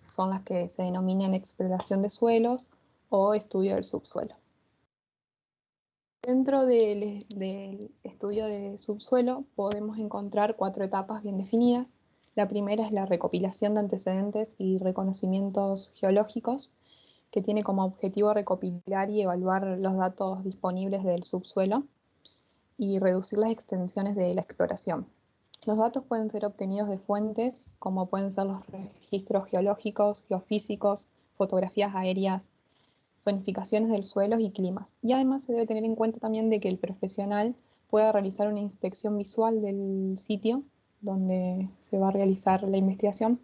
son las que se denominan exploración de suelos o estudio del subsuelo. Dentro del estudio de subsuelo podemos encontrar 4 etapas bien definidas. La primera es la recopilación de antecedentes y reconocimientos geológicos, que tiene como objetivo recopilar y evaluar los datos disponibles del subsuelo y reducir las extensiones de la exploración. Los datos pueden ser obtenidos de fuentes como pueden ser los registros geológicos, geofísicos, fotografías aéreas, zonificaciones del suelo y climas. Y además se debe tener en cuenta también de que el profesional pueda realizar una inspección visual del sitio donde se va a realizar la investigación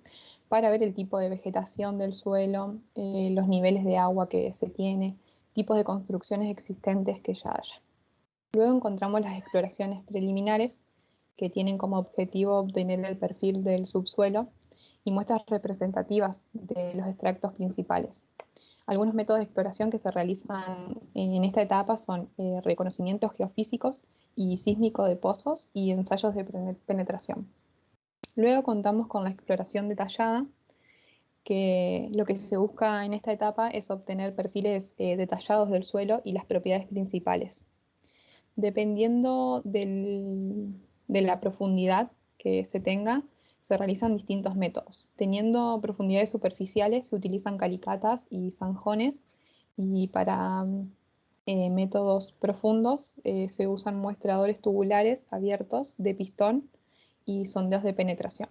para ver el tipo de vegetación del suelo, los niveles de agua que se tiene, tipos de construcciones existentes que ya haya. Luego encontramos las exploraciones preliminares, que tienen como objetivo obtener el perfil del subsuelo y muestras representativas de los extractos principales. Algunos métodos de exploración que se realizan en esta etapa son reconocimientos geofísicos y sísmico de pozos y ensayos de penetración. Luego contamos con la exploración detallada, que lo que se busca en esta etapa es obtener perfiles detallados del suelo y las propiedades principales. Dependiendo de la profundidad que se tenga, se realizan distintos métodos. Teniendo profundidades superficiales se utilizan calicatas y zanjones, y para métodos profundos se usan muestradores tubulares abiertos de pistón y sondeos de penetración.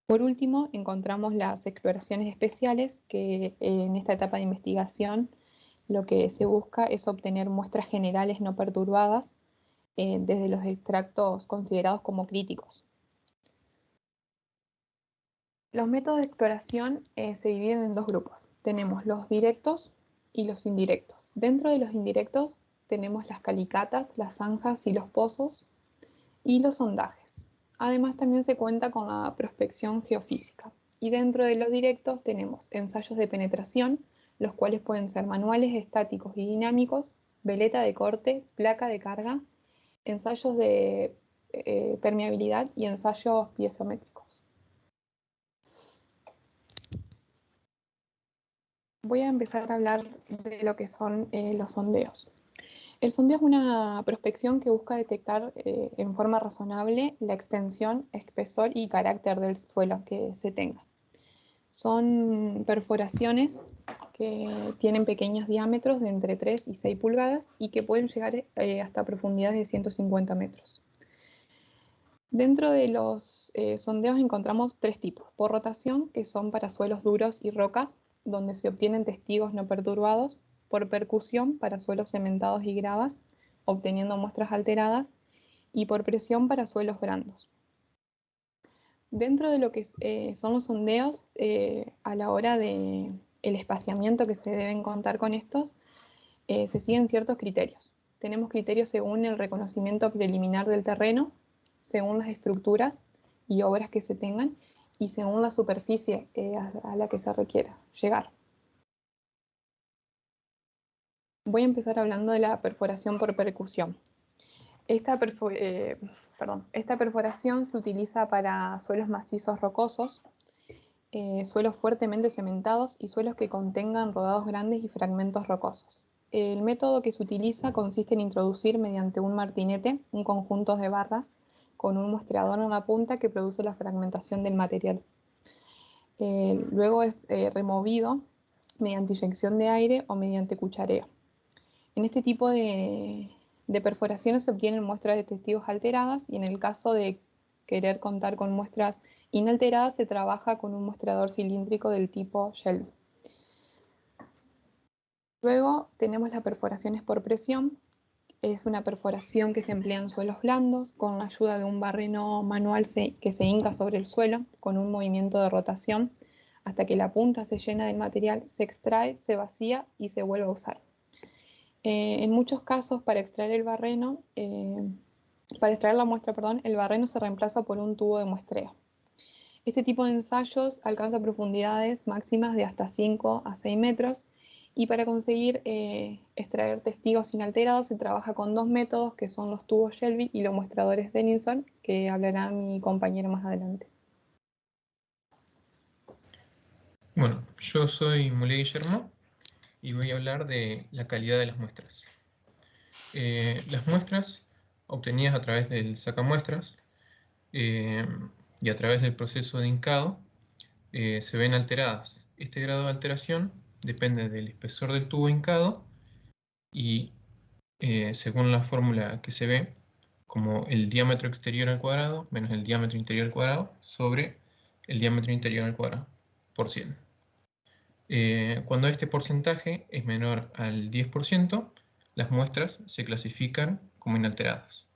Por último, encontramos las exploraciones especiales, que en esta etapa de investigación lo que se busca es obtener muestras generales no perturbadas desde los extractos considerados como críticos. Los métodos de exploración se dividen en 2 grupos. Tenemos los directos y los indirectos. Dentro de los indirectos tenemos las calicatas, las zanjas y los pozos, y los sondajes. Además también se cuenta con la prospección geofísica. Y dentro de los directos tenemos ensayos de penetración, los cuales pueden ser manuales, estáticos y dinámicos, veleta de corte, placa de carga, ensayos de permeabilidad y ensayos piezométricos. Voy a empezar a hablar de lo que son los sondeos. El sondeo es una prospección que busca detectar en forma razonable la extensión, espesor y carácter del suelo que se tenga. Son perforaciones que tienen pequeños diámetros de entre 3 y 6 pulgadas y que pueden llegar hasta profundidades de 150 metros. Dentro de los sondeos encontramos 3 tipos. Por rotación, que son para suelos duros y rocas, donde se obtienen testigos no perturbados. Por percusión, para suelos cementados y gravas, obteniendo muestras alteradas. Y por presión, para suelos blandos. Dentro de lo que son los sondeos, a la hora del espaciamiento que se deben contar con estos, se siguen ciertos criterios. Tenemos criterios según el reconocimiento preliminar del terreno, según las estructuras y obras que se tengan, y según la superficie a la que se requiera llegar. Voy a empezar hablando de la perforación por percusión. Esta perforación se utiliza para suelos macizos rocosos, suelos fuertemente cementados y suelos que contengan rodados grandes y fragmentos rocosos. El método que se utiliza consiste en introducir mediante un martinete un conjunto de barras con un muestreador en la punta que produce la fragmentación del material. Luego es removido mediante inyección de aire o mediante cuchareo. En este tipo de perforaciones se obtienen muestras de testigos alteradas, y en el caso de querer contar con muestras inalteradas se trabaja con un muestrador cilíndrico del tipo Shelby. Luego tenemos las perforaciones por presión. Es una perforación que se emplea en suelos blandos con la ayuda de un barreno manual que se hinca sobre el suelo con un movimiento de rotación hasta que la punta se llena del material, se extrae, se vacía y se vuelve a usar. En muchos casos, para extraer la muestra, el barreno se reemplaza por un tubo de muestreo. Este tipo de ensayos alcanza profundidades máximas de hasta 5 a 6 metros, y para conseguir extraer testigos inalterados se trabaja con 2 métodos, que son los tubos Shelby y los muestradores Denison, que hablará mi compañero más adelante. Bueno, yo soy Muley Guillermo y voy a hablar de la calidad de las muestras. Las muestras obtenidas a través del sacamuestras y a través del proceso de hincado se ven alteradas. Este grado de alteración depende del espesor del tubo hincado y según la fórmula que se ve, como el diámetro exterior al cuadrado menos el diámetro interior al cuadrado sobre el diámetro interior al cuadrado por 100. Cuando este porcentaje es menor al 10%, las muestras se clasifican como inalteradas.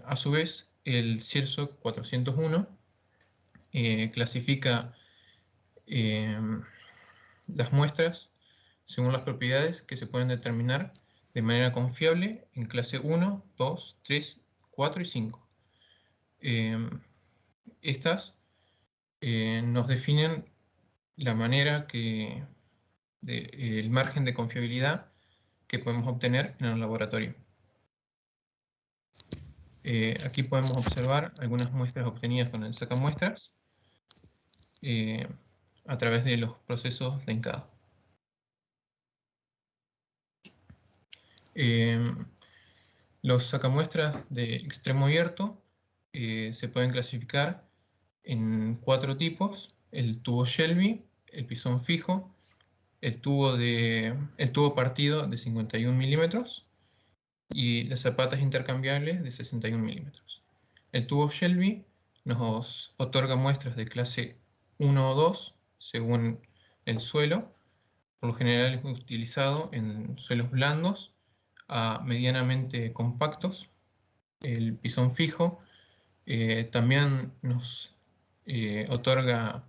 A su vez, el CIRSO 401 clasifica las muestras según las propiedades que se pueden determinar de manera confiable en clase 1, 2, 3, 4 y 5. Estas nos definen la manera el margen de confiabilidad que podemos obtener en el laboratorio. Aquí podemos observar algunas muestras obtenidas con el sacamuestras a través de los procesos de hincado. Los sacamuestras de extremo abierto se pueden clasificar en 4 tipos: el tubo Shelby, el pisón fijo, el tubo partido de 51 milímetros y las zapatas intercambiables de 61 milímetros. El tubo Shelby nos otorga muestras de clase 1 o 2 según el suelo. Por lo general es utilizado en suelos blandos a medianamente compactos. El pisón fijo también nos otorga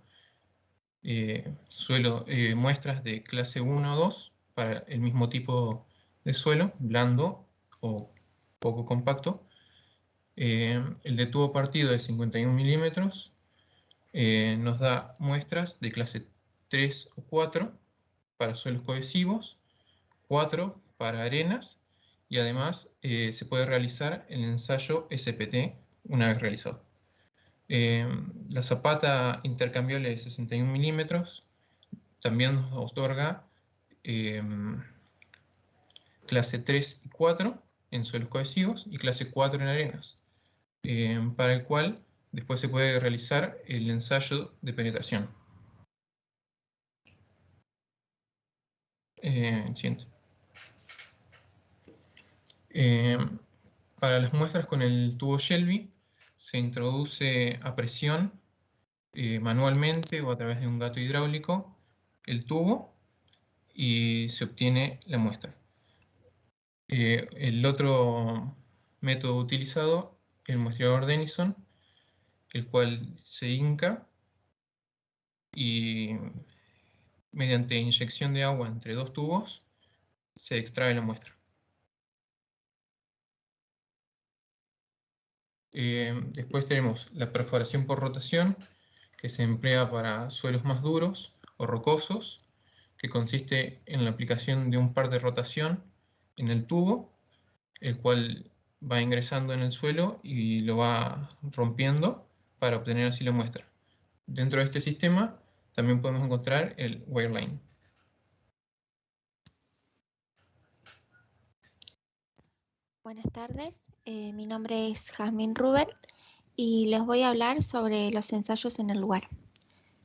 muestras de clase 1 o 2 para el mismo tipo de suelo, blando o poco compacto. El de tubo partido de 51 milímetros nos da muestras de clase 3 o 4 para suelos cohesivos, 4 para arenas, y además se puede realizar el ensayo SPT una vez realizado. La zapata intercambiable de 61 milímetros también nos otorga clase 3 y 4 en suelos cohesivos y clase 4 en arenas, para el cual después se puede realizar el ensayo de penetración. Siguiente. Para las muestras con el tubo Shelby se introduce a presión manualmente o a través de un gato hidráulico el tubo y se obtiene la muestra. El otro método utilizado, el muestreador Denison, el cual se hinca y mediante inyección de agua entre 2 tubos se extrae la muestra. Después tenemos la perforación por rotación, que se emplea para suelos más duros o rocosos, que consiste en la aplicación de un par de rotación en el tubo, el cual va ingresando en el suelo y lo va rompiendo para obtener así la muestra. Dentro de este sistema también podemos encontrar el wireline. Buenas tardes, mi nombre es Jazmín Ruber y les voy a hablar sobre los ensayos en el lugar.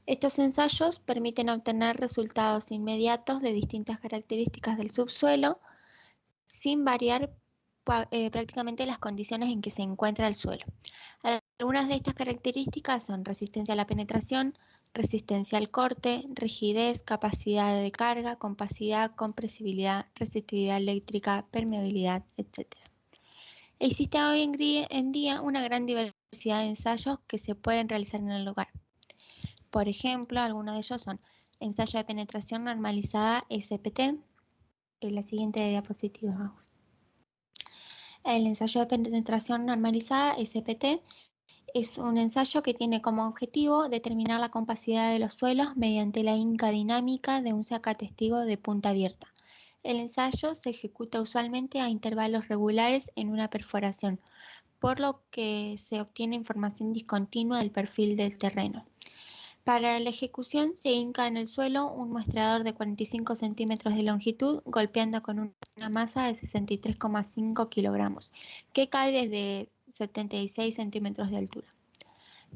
Estos ensayos permiten obtener resultados inmediatos de distintas características del subsuelo sin variar prácticamente las condiciones en que se encuentra el suelo. Algunas de estas características son resistencia a la penetración, resistencia al corte, rigidez, capacidad de carga, compacidad, compresibilidad, resistividad eléctrica, permeabilidad, etc. Existe hoy en día una gran diversidad de ensayos que se pueden realizar en el lugar. Por ejemplo, algunos de ellos son ensayo de penetración normalizada SPT. En la siguiente diapositiva vamos. El ensayo de penetración normalizada SPT es un ensayo que tiene como objetivo determinar la compacidad de los suelos mediante la hinca dinámica de un sacatestigo de punta abierta. El ensayo se ejecuta usualmente a intervalos regulares en una perforación, por lo que se obtiene información discontinua del perfil del terreno. Para la ejecución se hinca en el suelo un muestrador de 45 centímetros de longitud golpeando con una masa de 63,5 kilogramos que cae desde 76 centímetros de altura.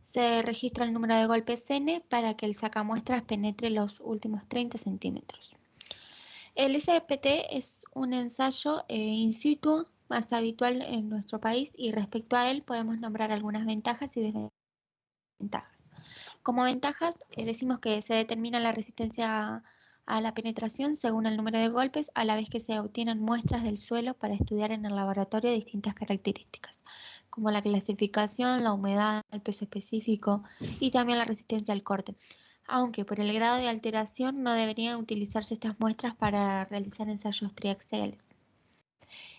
Se registra el número de golpes N para que el sacamuestras penetre los últimos 30 centímetros. El SPT es un ensayo in situ más habitual en nuestro país y respecto a él podemos nombrar algunas ventajas y desventajas. Como ventajas, decimos que se determina la resistencia a la penetración según el número de golpes, a la vez que se obtienen muestras del suelo para estudiar en el laboratorio distintas características, como la clasificación, la humedad, el peso específico y también la resistencia al corte. Aunque por el grado de alteración no deberían utilizarse estas muestras para realizar ensayos triaxiales.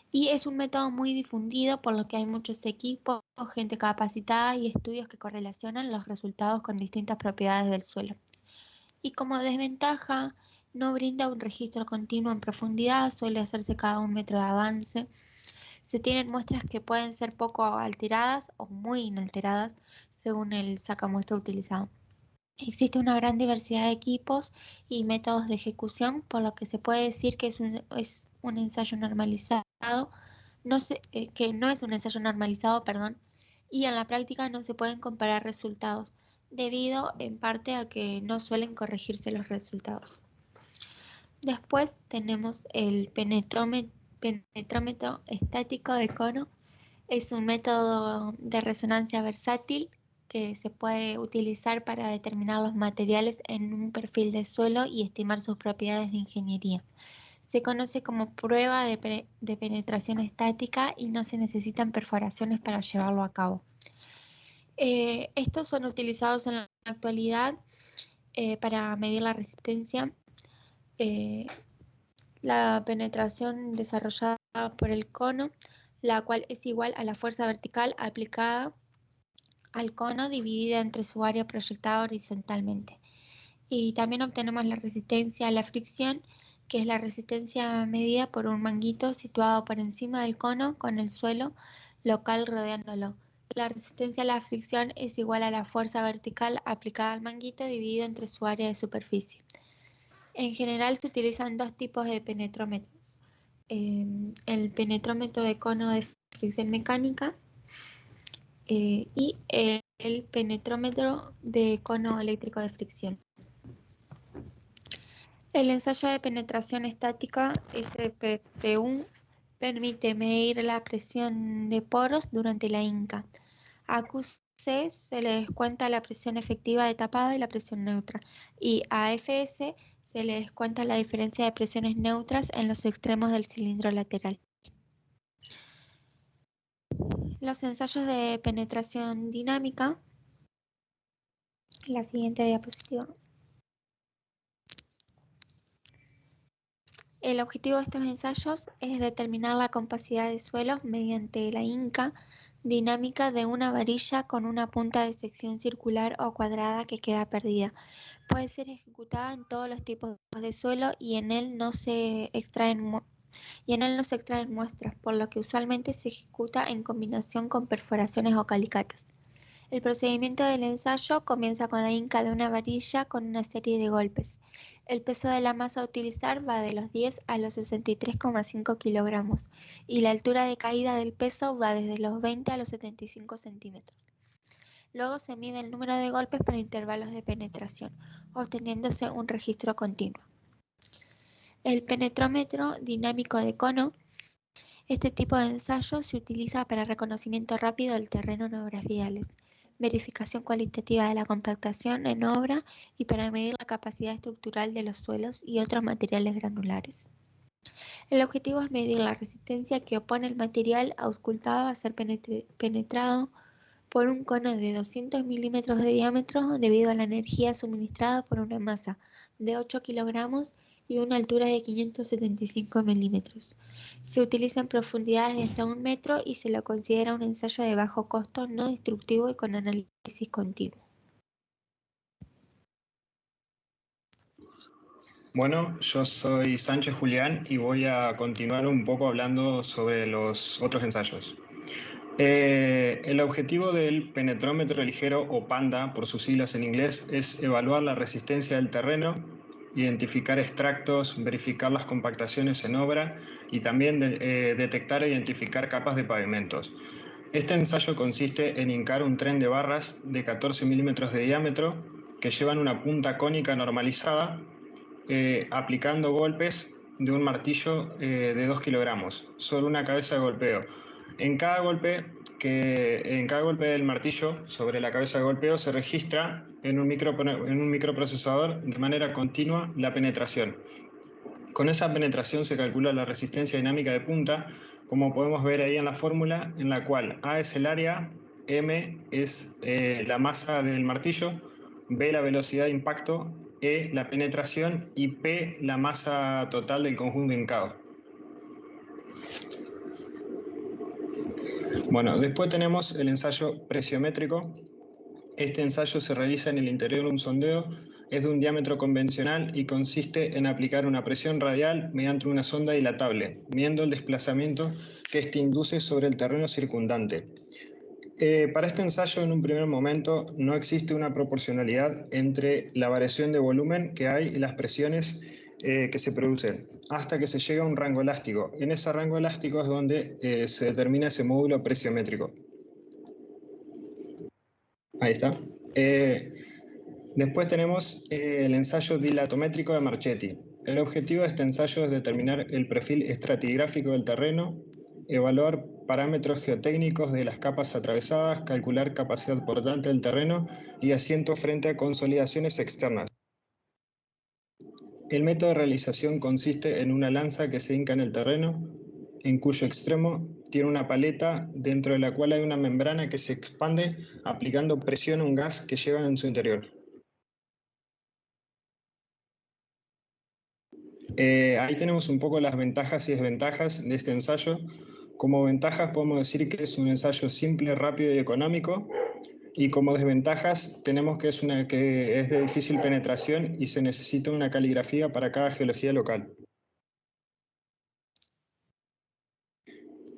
Y es un método muy difundido, por lo que hay muchos equipos, gente capacitada y estudios que correlacionan los resultados con distintas propiedades del suelo. Y como desventaja, no brinda un registro continuo en profundidad, suele hacerse cada 1 metro de avance. Se tienen muestras que pueden ser poco alteradas o muy inalteradas según el sacamuestra utilizado. Existe una gran diversidad de equipos y métodos de ejecución, por lo que se puede decir que es un ensayo normalizado, que no es un ensayo normalizado, y en la práctica no se pueden comparar resultados, debido en parte a que no suelen corregirse los resultados. Después tenemos el penetrómetro estático de cono. Es un método de resonancia versátil que se puede utilizar para determinar los materiales en un perfil de suelo y estimar sus propiedades de ingeniería. Se conoce como prueba de penetración estática y no se necesitan perforaciones para llevarlo a cabo. Estos son utilizados en la actualidad para medir la resistencia. La penetración desarrollada por el cono, la cual es igual a la fuerza vertical aplicada al cono dividida entre su área proyectada horizontalmente. Y también obtenemos la resistencia a la fricción, que es la resistencia medida por un manguito situado por encima del cono con el suelo local rodeándolo. La resistencia a la fricción es igual a la fuerza vertical aplicada al manguito dividido entre su área de superficie. En general se utilizan dos tipos de penetrómetros. El penetrómetro de cono de fricción mecánica y el penetrómetro de cono eléctrico de fricción. El ensayo de penetración estática SPT1 permite medir la presión de poros durante la hinca. A QC se le descuenta la presión efectiva de tapado y la presión neutra, y a FS se le descuenta la diferencia de presiones neutras en los extremos del cilindro lateral. Los ensayos de penetración dinámica. La siguiente diapositiva. El objetivo de estos ensayos es determinar la compacidad de suelos mediante la hinca dinámica de una varilla con una punta de sección circular o cuadrada que queda perdida. Puede ser ejecutada en todos los tipos de suelo y en él no se extraen muestras, por lo que usualmente se ejecuta en combinación con perforaciones o calicatas. El procedimiento del ensayo comienza con la hinca de una varilla con una serie de golpes. El peso de la masa a utilizar va de los 10 a los 63,5 kilogramos y la altura de caída del peso va desde los 20 a los 75 centímetros. Luego se mide el número de golpes por intervalos de penetración, obteniéndose un registro continuo. El penetrómetro dinámico de cono. Este tipo de ensayo se utiliza para reconocimiento rápido del terreno en obras viales, verificación cualitativa de la compactación en obra y para medir la capacidad estructural de los suelos y otros materiales granulares. El objetivo es medir la resistencia que opone el material auscultado a ser penetrado por un cono de 200 milímetros de diámetro debido a la energía suministrada por una masa de 8 kilogramos y una altura de 575 milímetros. Se utiliza en profundidades de hasta 1 metro y se lo considera un ensayo de bajo costo, no destructivo y con análisis continuo. Bueno, yo soy Sánchez Julián y voy a continuar un poco hablando sobre los otros ensayos. El objetivo del penetrómetro ligero, o PANDA por sus siglas en inglés, es evaluar la resistencia del terreno, identificar extractos, verificar las compactaciones en obra y también detectar e identificar capas de pavimentos. Este ensayo consiste en hincar un tren de barras de 14 milímetros de diámetro que llevan una punta cónica normalizada, aplicando golpes de un martillo de 2 kilogramos sobre una cabeza de golpeo. En cada golpe del martillo sobre la cabeza de golpeo se registra en un microprocesador de manera continua la penetración. Con esa penetración se calcula la resistencia dinámica de punta, como podemos ver ahí en la fórmula, en la cual A es el área, M es la masa del martillo, B la velocidad de impacto, E la penetración y P la masa total del conjunto hincado. Bueno, después tenemos el ensayo presiométrico. Este ensayo se realiza en el interior de un sondeo, es de un diámetro convencional y consiste en aplicar una presión radial mediante una sonda dilatable, midiendo el desplazamiento que éste induce sobre el terreno circundante. Para este ensayo, en un primer momento, no existe una proporcionalidad entre la variación de volumen que hay y las presiones que se producen, hasta que se llega a un rango elástico. En ese rango elástico es donde se determina ese módulo presiométrico. Ahí está. Después tenemos el ensayo dilatométrico de Marchetti. El objetivo de este ensayo es determinar el perfil estratigráfico del terreno, evaluar parámetros geotécnicos de las capas atravesadas, calcular capacidad portante del terreno y asiento frente a consolidaciones externas. El método de realización consiste en una lanza que se hinca en el terreno, en cuyo extremo tiene una paleta dentro de la cual hay una membrana que se expande aplicando presión a un gas que lleva en su interior. Ahí tenemos un poco las ventajas y desventajas de este ensayo. Como ventajas podemos decir que es un ensayo simple, rápido y económico. Y como desventajas tenemos que es de difícil penetración y se necesita una caligrafía para cada geología local.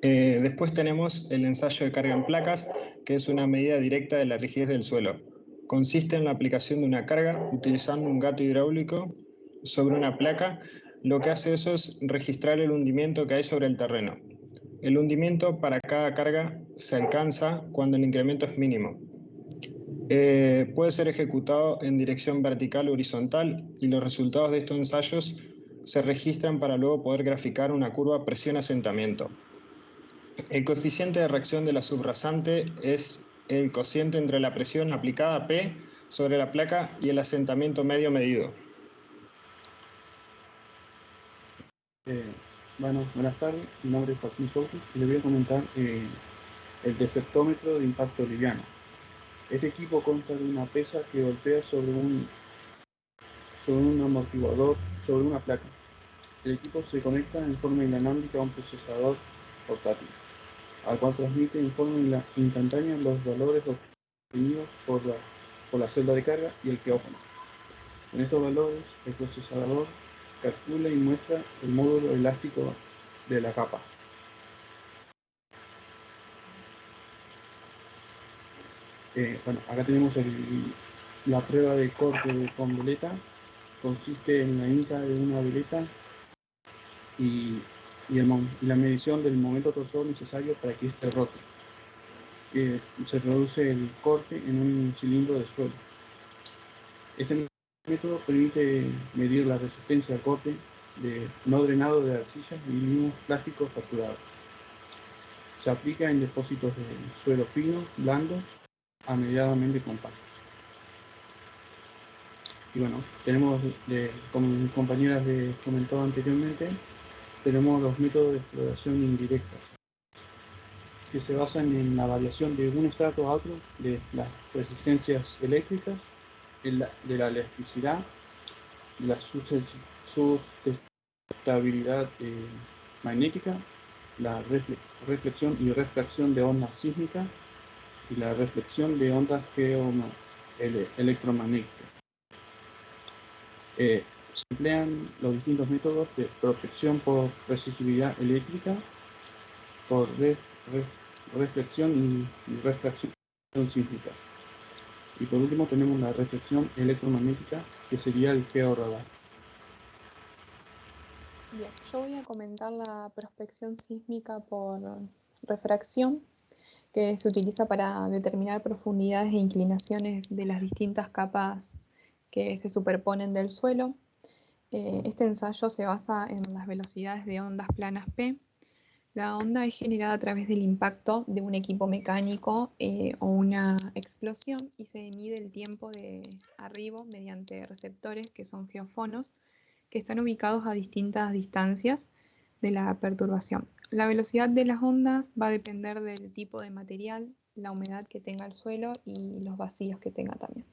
Después tenemos el ensayo de carga en placas, que es una medida directa de la rigidez del suelo. Consiste en la aplicación de una carga utilizando un gato hidráulico sobre una placa. Lo que hace eso es registrar el hundimiento que hay sobre el terreno. El hundimiento para cada carga se alcanza cuando el incremento es mínimo. Puede ser ejecutado en dirección vertical o horizontal y los resultados de estos ensayos se registran para luego poder graficar una curva presión-asentamiento. El coeficiente de reacción de la subrasante es el cociente entre la presión aplicada P sobre la placa y el asentamiento medio medido. Bueno, buenas tardes, mi nombre es Joaquín Sousa y les voy a comentar el deflectómetro de impacto liviano. Este equipo consta de una pesa que golpea sobre un amortiguador sobre una placa. El equipo se conecta en forma inalámbrica a un procesador portátil, al cual transmite en forma instantánea los valores obtenidos por la celda de carga y el quirófano. Con estos valores, el procesador calcula y muestra el módulo elástico de la capa. Bueno, acá tenemos la prueba de corte con veleta. Consiste en la hinca de una veleta y la medición del momento torsor necesario para que este rote. Se produce el corte en un cilindro de suelo. Este método permite medir la resistencia al corte no drenado de arcillas y limos plásticos fracturados. Se aplica en depósitos de suelo fino, blando, a medianamente compactos. Y bueno, tenemos, como mis compañeras les comentó anteriormente, tenemos los métodos de exploración indirectas, que se basan en la variación de un estrato a otro de las resistencias eléctricas, de la elasticidad, la sustentabilidad magnética, la reflexión y refracción de ondas sísmicas y la reflexión de ondas electromagnéticas. Se emplean los distintos métodos de protección por resistividad eléctrica, por reflexión y refracción sísmica. Y por último tenemos la reflexión electromagnética, que sería el georradar. Bien, yo voy a comentar la prospección sísmica por refracción, que se utiliza para determinar profundidades e inclinaciones de las distintas capas que se superponen del suelo. Este ensayo se basa en las velocidades de ondas planas P. La onda es generada a través del impacto de un equipo mecánico o una explosión y se mide el tiempo de arribo mediante receptores que son geofonos que están ubicados a distintas distancias de la perturbación. La velocidad de las ondas va a depender del tipo de material, la humedad que tenga el suelo y los vacíos que tenga también.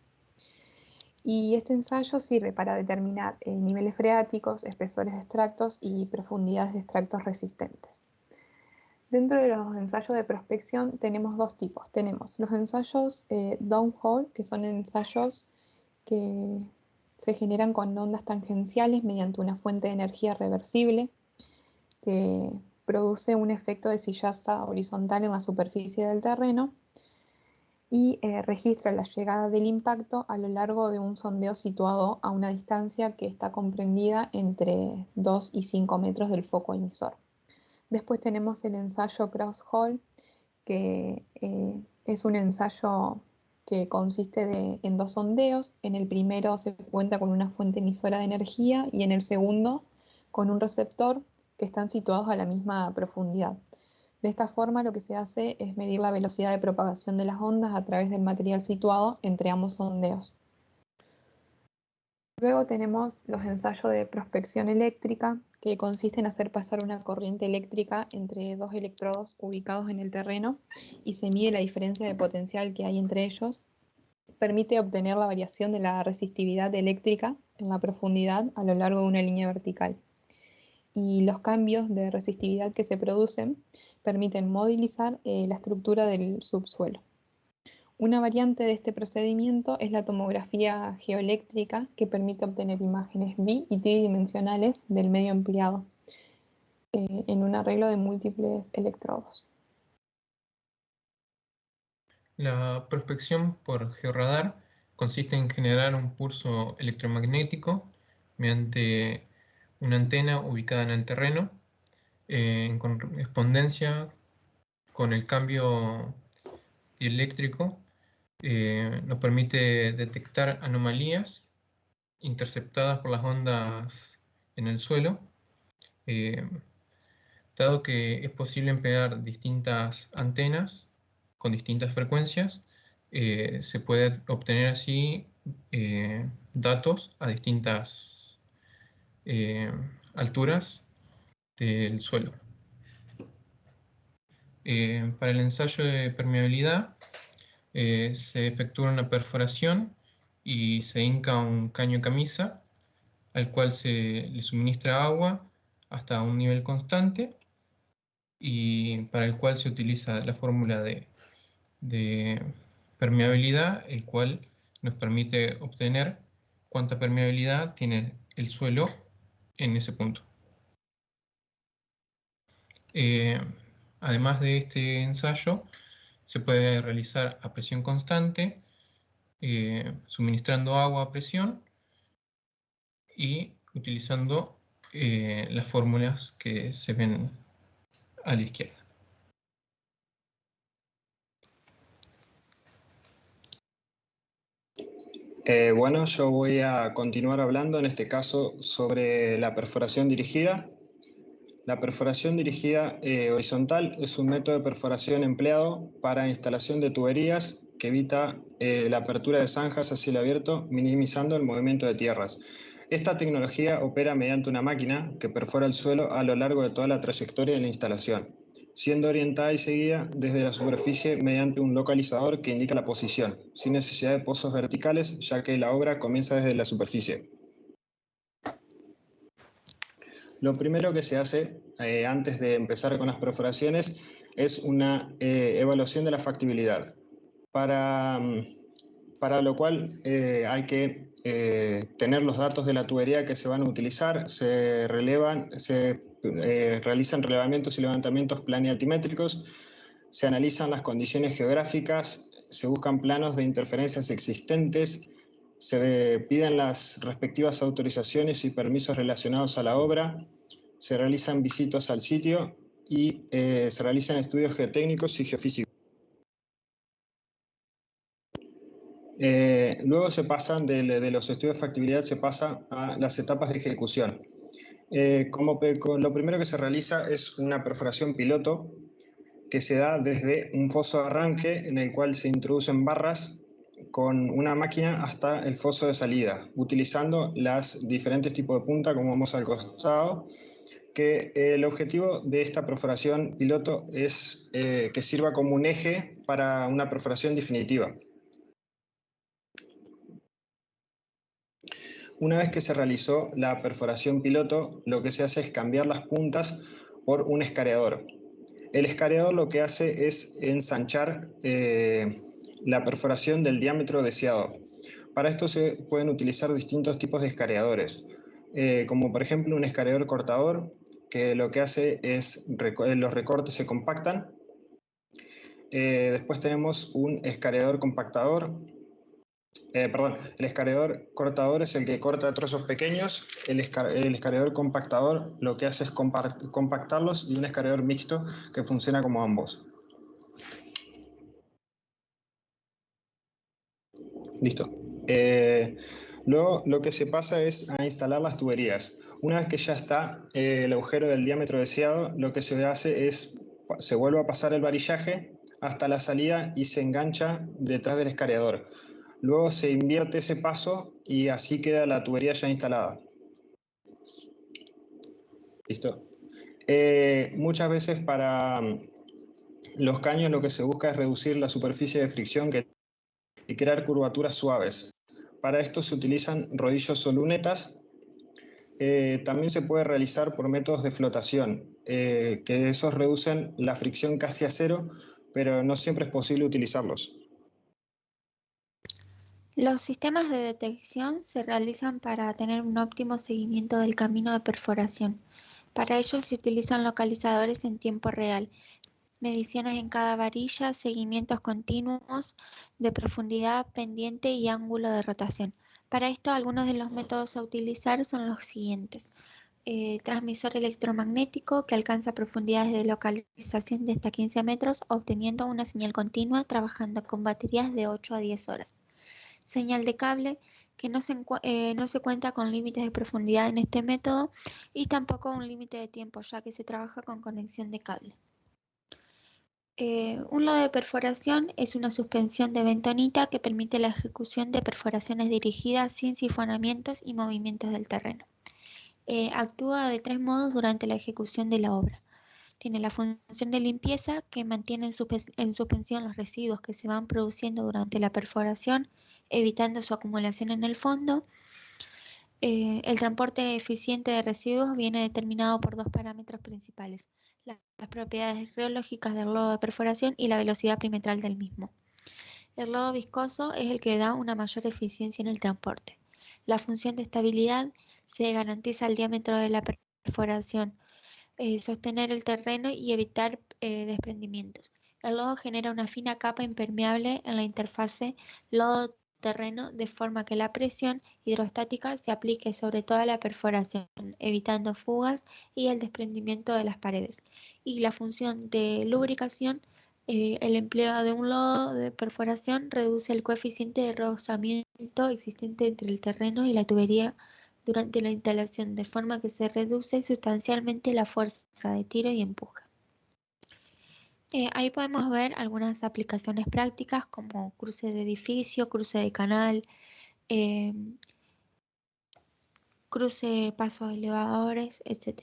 Y este ensayo sirve para determinar niveles freáticos, espesores de extractos y profundidades de extractos resistentes. Dentro de los ensayos de prospección tenemos dos tipos. Tenemos los ensayos downhole, que son ensayos que se generan con ondas tangenciales mediante una fuente de energía reversible que produce un efecto de sillaza horizontal en la superficie del terreno y registra la llegada del impacto a lo largo de un sondeo situado a una distancia que está comprendida entre 2 y 5 metros del foco emisor. Después tenemos el ensayo cross-hole, que es un ensayo que consiste en dos sondeos. En el primero se cuenta con una fuente emisora de energía y en el segundo con un receptor que están situados a la misma profundidad. De esta forma lo que se hace es medir la velocidad de propagación de las ondas a través del material situado entre ambos sondeos. Luego tenemos los ensayos de prospección eléctrica, que consiste en hacer pasar una corriente eléctrica entre dos electrodos ubicados en el terreno y se mide la diferencia de potencial que hay entre ellos. Permite obtener la variación de la resistividad eléctrica en la profundidad a lo largo de una línea vertical. Y los cambios de resistividad que se producen permiten modelizar la estructura del subsuelo. Una variante de este procedimiento es la tomografía geoeléctrica, que permite obtener imágenes bi- y tridimensionales del medio empleado en un arreglo de múltiples electrodos. La prospección por georradar consiste en generar un pulso electromagnético mediante una antena ubicada en el terreno en correspondencia con el cambio eléctrico. Nos permite detectar anomalías interceptadas por las ondas en el suelo, dado que es posible emplear distintas antenas con distintas frecuencias, se puede obtener así datos a distintas alturas del suelo. Para el ensayo de permeabilidad se efectúa una perforación y se hinca un caño camisa al cual se le suministra agua hasta un nivel constante y para el cual se utiliza la fórmula de permeabilidad, el cual nos permite obtener cuánta permeabilidad tiene el suelo en ese punto. Además de este ensayo, se puede realizar a presión constante, suministrando agua a presión y utilizando las fórmulas que se ven a la izquierda. Bueno, yo voy a continuar hablando en este caso sobre la perforación dirigida. La perforación dirigida horizontal es un método de perforación empleado para instalación de tuberías que evita la apertura de zanjas a cielo abierto, minimizando el movimiento de tierras. Esta tecnología opera mediante una máquina que perfora el suelo a lo largo de toda la trayectoria de la instalación, siendo orientada y seguida desde la superficie mediante un localizador que indica la posición, sin necesidad de pozos verticales, ya que la obra comienza desde la superficie. Lo primero que se hace antes de empezar con las perforaciones es una evaluación de la factibilidad, para lo cual hay que tener los datos de la tubería que se van a utilizar, se realizan relevamientos y levantamientos planialtimétricos, se analizan las condiciones geográficas, se buscan planos de interferencias existentes, se piden las respectivas autorizaciones y permisos relacionados a la obra, se realizan visitas al sitio y se realizan estudios geotécnicos y geofísicos. Luego se pasan de los estudios de factibilidad, se pasa a las etapas de ejecución. Lo primero que se realiza es una perforación piloto que se da desde un foso de arranque en el cual se introducen barras con una máquina hasta el foso de salida, utilizando los diferentes tipos de punta como vemos al costado, que el objetivo de esta perforación piloto es que sirva como un eje para una perforación definitiva. Una vez que se realizó la perforación piloto, lo que se hace es cambiar las puntas por un escareador. El escareador lo que hace es ensanchar la perforación del diámetro deseado. Para esto se pueden utilizar distintos tipos de escareadores, como por ejemplo un escareador cortador, que lo que hace es los recortes se compactan. Después tenemos un escareador compactador. El escareador cortador es el que corta trozos pequeños, el escareador compactador lo que hace es compactarlos, y un escareador mixto que funciona como ambos. Listo. Luego lo que se pasa es a instalar las tuberías. Una vez que ya está el agujero del diámetro deseado, lo que se hace es, se vuelve a pasar el varillaje hasta la salida y se engancha detrás del escareador. Luego se invierte ese paso y así queda la tubería ya instalada. Listo. Muchas veces para los caños lo que se busca es reducir la superficie de fricción y crear curvaturas suaves. Para esto se utilizan rodillos o lunetas. También se puede realizar por métodos de flotación, que esos reducen la fricción casi a cero, pero no siempre es posible utilizarlos. Los sistemas de detección se realizan para tener un óptimo seguimiento del camino de perforación. Para ello se utilizan localizadores en tiempo real, mediciones en cada varilla, seguimientos continuos de profundidad, pendiente y ángulo de rotación. Para esto, algunos de los métodos a utilizar son los siguientes. Transmisor electromagnético que alcanza profundidades de localización de hasta 15 metros, obteniendo una señal continua trabajando con baterías de 8 a 10 horas. Señal de cable, que no se cuenta con límites de profundidad en este método y tampoco un límite de tiempo, ya que se trabaja con conexión de cable. Un lodo de perforación es una suspensión de bentonita que permite la ejecución de perforaciones dirigidas sin sifonamientos y movimientos del terreno. Actúa de 3 modos durante la ejecución de la obra. Tiene la función de limpieza, que mantiene en suspensión los residuos que se van produciendo durante la perforación, evitando su acumulación en el fondo. El transporte eficiente de residuos viene determinado por dos parámetros principales: las propiedades reológicas del lodo de perforación y la velocidad perimetral del mismo. El lodo viscoso es el que da una mayor eficiencia en el transporte. La función de estabilidad se garantiza el diámetro de la perforación, sostener el terreno y evitar desprendimientos. El lodo genera una fina capa impermeable en la interfase lodo-terreno, de forma que la presión hidrostática se aplique sobre toda la perforación, evitando fugas y el desprendimiento de las paredes. Y la función de lubricación, el empleo de un lodo de perforación reduce el coeficiente de rozamiento existente entre el terreno y la tubería durante la instalación, de forma que se reduce sustancialmente la fuerza de tiro y empuje. Ahí podemos ver algunas aplicaciones prácticas como cruce de edificio, cruce de canal, cruce pasos elevadores, etc.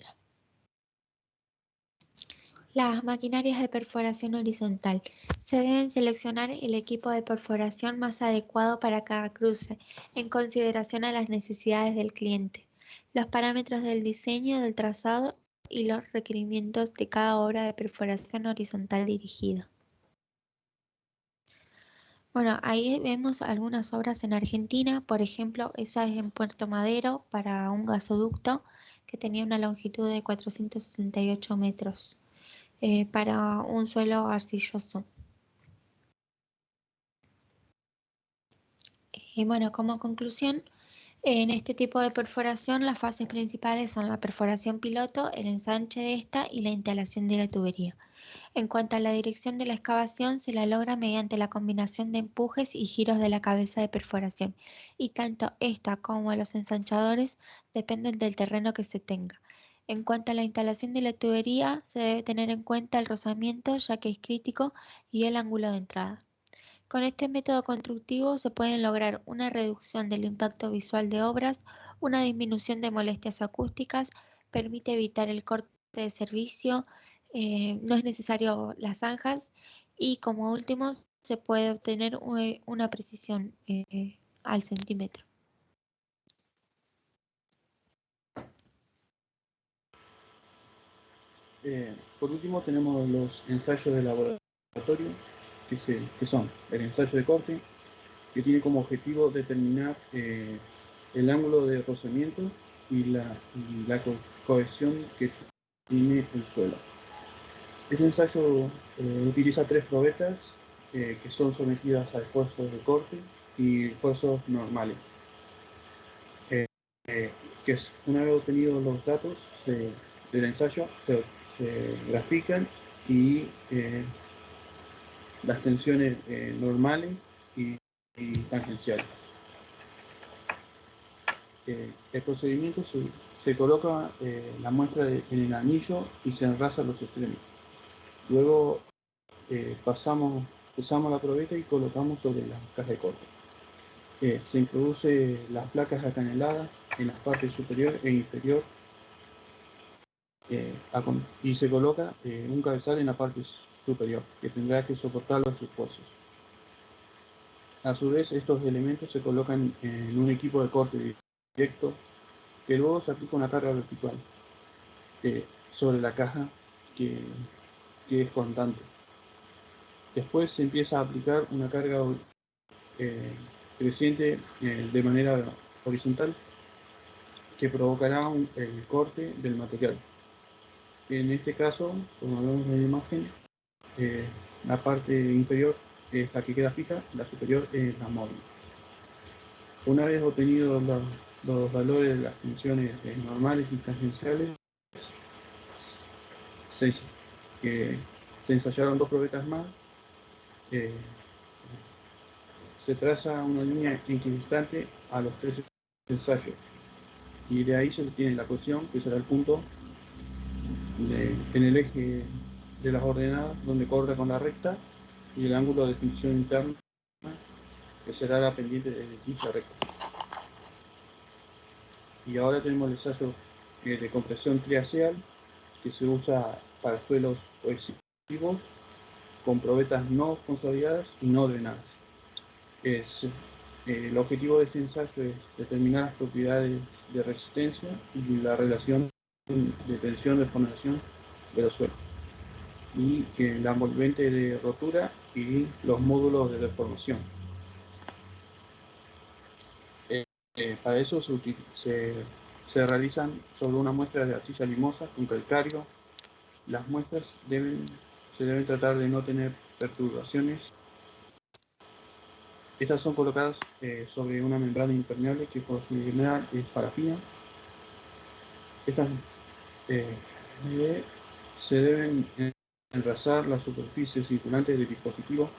Las maquinarias de perforación horizontal. Se deben seleccionar el equipo de perforación más adecuado para cada cruce, en consideración a las necesidades del cliente, los parámetros del diseño, del trazado y los requerimientos de cada obra de perforación horizontal dirigida. Bueno, ahí vemos algunas obras en Argentina. Por ejemplo, esa es en Puerto Madero para un gasoducto que tenía una longitud de 468 metros. para un suelo arcilloso. Bueno, como conclusión, en este tipo de perforación las fases principales son la perforación piloto, el ensanche de esta y la instalación de la tubería. En cuanto a la dirección de la excavación, se la logra mediante la combinación de empujes y giros de la cabeza de perforación, y tanto esta como los ensanchadores dependen del terreno que se tenga. En cuanto a la instalación de la tubería, se debe tener en cuenta el rozamiento, ya que es crítico, y el ángulo de entrada. Con este método constructivo se puede lograr una reducción del impacto visual de obras, una disminución de molestias acústicas, permite evitar el corte de servicio, no es necesario las zanjas y como último se puede obtener una precisión al centímetro. Por último tenemos los ensayos de laboratorio, que son el ensayo de corte, que tiene como objetivo determinar el ángulo de rozamiento y la cohesión que tiene el suelo. Este ensayo utiliza 3 probetas que son sometidas a esfuerzos de corte y esfuerzos normales. Que una vez obtenidos los datos del ensayo, se grafican y las tensiones normales y tangenciales. El procedimiento se coloca la muestra en el anillo y se enrasa los extremos. Luego usamos la probeta y colocamos sobre la caja de corte. Se introduce las placas acaneladas en las partes superior e inferior y se coloca un cabezal en la parte superior que tendrá que soportar los esfuerzos. A su vez, estos elementos se colocan en un equipo de corte directo que luego se aplica una carga vertical sobre la caja que es constante. Después se empieza a aplicar una carga creciente de manera horizontal que provocará el corte del material. En este caso, como vemos en la imagen, la parte inferior es la que queda fija, la superior es la móvil. Una vez obtenidos los valores de las tensiones normales y tangenciales, se ensayaron 2 probetas más, se traza una línea equidistante a los 3 ensayos y de ahí se obtiene la cohesión, que será el punto en el eje de las ordenadas donde corta con la recta, y el ángulo de tensión interna que será la pendiente de dicha recta. Y ahora tenemos el ensayo de compresión triaxial que se usa para suelos cohesivos con probetas no consolidadas y no drenadas. El objetivo de este ensayo es determinar las propiedades de resistencia y la relación de tensión-deformación de los suelos, y la envolvente de rotura y los módulos de deformación. Para eso se realizan sobre una muestra de arcilla limosa con calcáreo. Las muestras se deben tratar de no tener perturbaciones. Estas son colocadas sobre una membrana impermeable que por su general es parafina. Estas se deben enrasar las superficies circulantes del dispositivo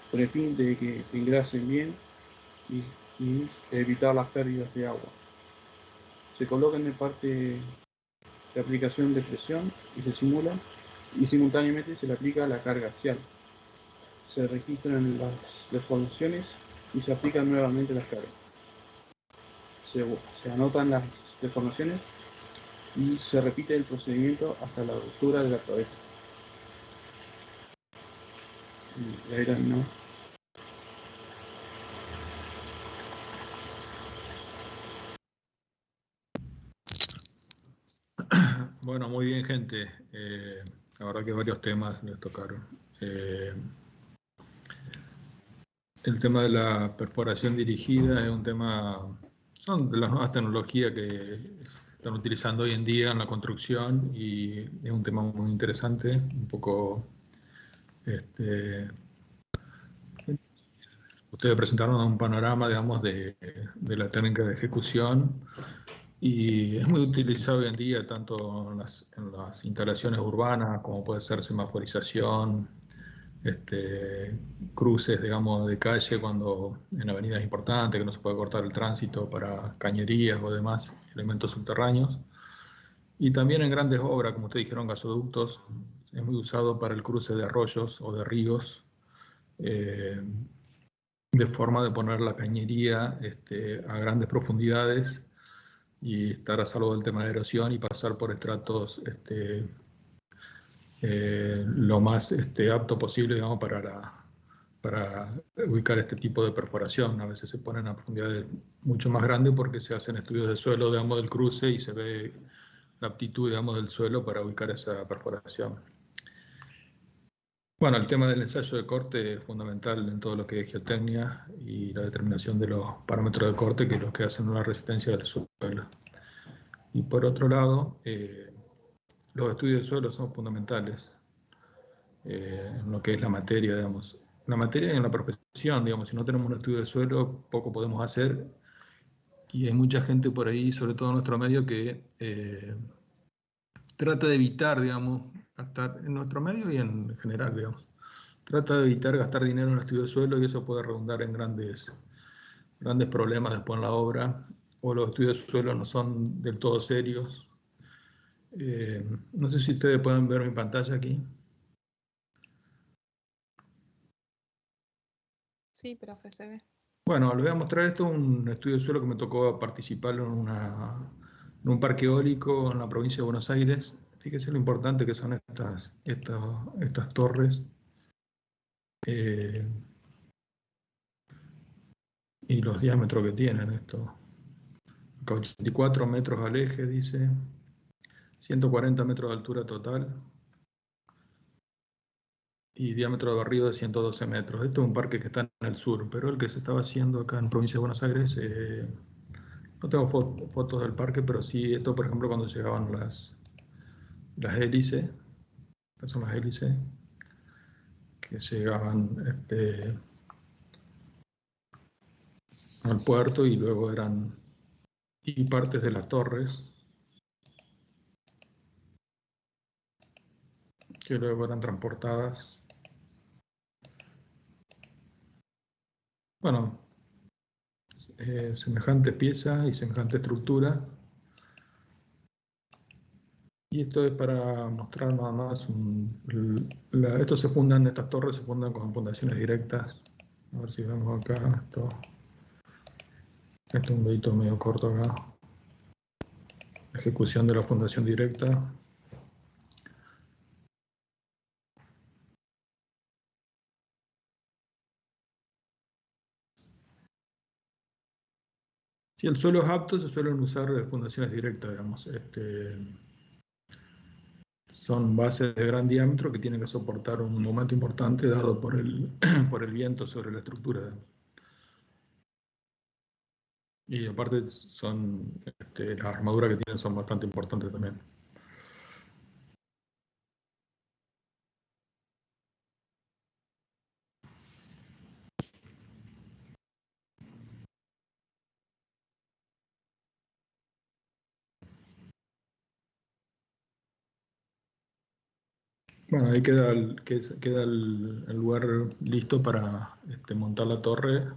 con el fin de que engrasen bien y evitar las pérdidas de agua. Se colocan en parte de aplicación de presión y se simula, y simultáneamente se le aplica la carga axial. Se registran las deformaciones y se aplican nuevamente las cargas. Se anotan las deformaciones y se repite el procedimiento hasta la ruptura de la probeta. Y ahí terminó. Bueno, muy bien, gente. La verdad que varios temas les tocaron. El tema de la perforación dirigida es un tema, son de las nuevas tecnologías que están utilizando hoy en día en la construcción, y es un tema muy interesante, un poco... ustedes presentaron un panorama, digamos, de la técnica de ejecución, y es muy utilizado hoy en día tanto en las instalaciones urbanas, como puede ser semaforización, cruces, digamos, de calle cuando en avenidas importantes que no se puede cortar el tránsito para cañerías o demás elementos subterráneos. Y también en grandes obras, como ustedes dijeron, gasoductos, es muy usado para el cruce de arroyos o de ríos, de forma de poner la cañería a grandes profundidades y estar a salvo del tema de erosión y pasar por estratos lo más apto posible, digamos, para ubicar este tipo de perforación. A veces se ponen a profundidades mucho más grandes porque se hacen estudios de suelo, digamos, del cruce, y se ve la aptitud, digamos, del suelo para ubicar esa perforación. Bueno, el tema del ensayo de corte es fundamental en todo lo que es geotecnia y la determinación de los parámetros de corte, que es lo que hacen la resistencia del suelo. Y por otro lado, los estudios de suelo son fundamentales en lo que es la materia, digamos. La materia y en la profesión, digamos, si no tenemos un estudio de suelo, poco podemos hacer, y hay mucha gente por ahí, sobre todo en nuestro medio, que trata de evitar, digamos, gastar en nuestro medio y en general, digamos. Trata de evitar gastar dinero en el estudio de suelo, y eso puede redundar en grandes problemas después en la obra, o los estudios de suelo no son del todo serios. No sé si ustedes pueden ver mi pantalla aquí. Sí, profe, se ve. Bueno, les voy a mostrar esto, un estudio de suelo que me tocó participar en un parque eólico en la provincia de Buenos Aires. Fíjense lo importante que son estas torres. Y los diámetros que tienen esto. 84 metros al eje, dice. 140 metros de altura total. Y diámetro de barrido de 112 metros. Esto es un parque que está en el sur, pero el que se estaba haciendo acá en provincia de Buenos Aires, no tengo fotos del parque, pero sí, esto, por ejemplo, cuando llegaban las hélices, estas son las hélices, que llegaban al puerto, y luego eran, y partes de las torres, que luego eran transportadas. Bueno, semejante pieza y semejante estructura. Y esto es para mostrar nada más, estas torres se fundan con fundaciones directas. A ver si vemos acá, esto es un videito medio corto acá. Ejecución de la fundación directa. Si el suelo es apto, se suelen usar fundaciones directas, digamos. Son bases de gran diámetro que tienen que soportar un momento importante dado por el viento sobre la estructura. Y aparte las armaduras que tienen son bastante importantes también. Bueno, ahí queda el lugar listo para montar la torre,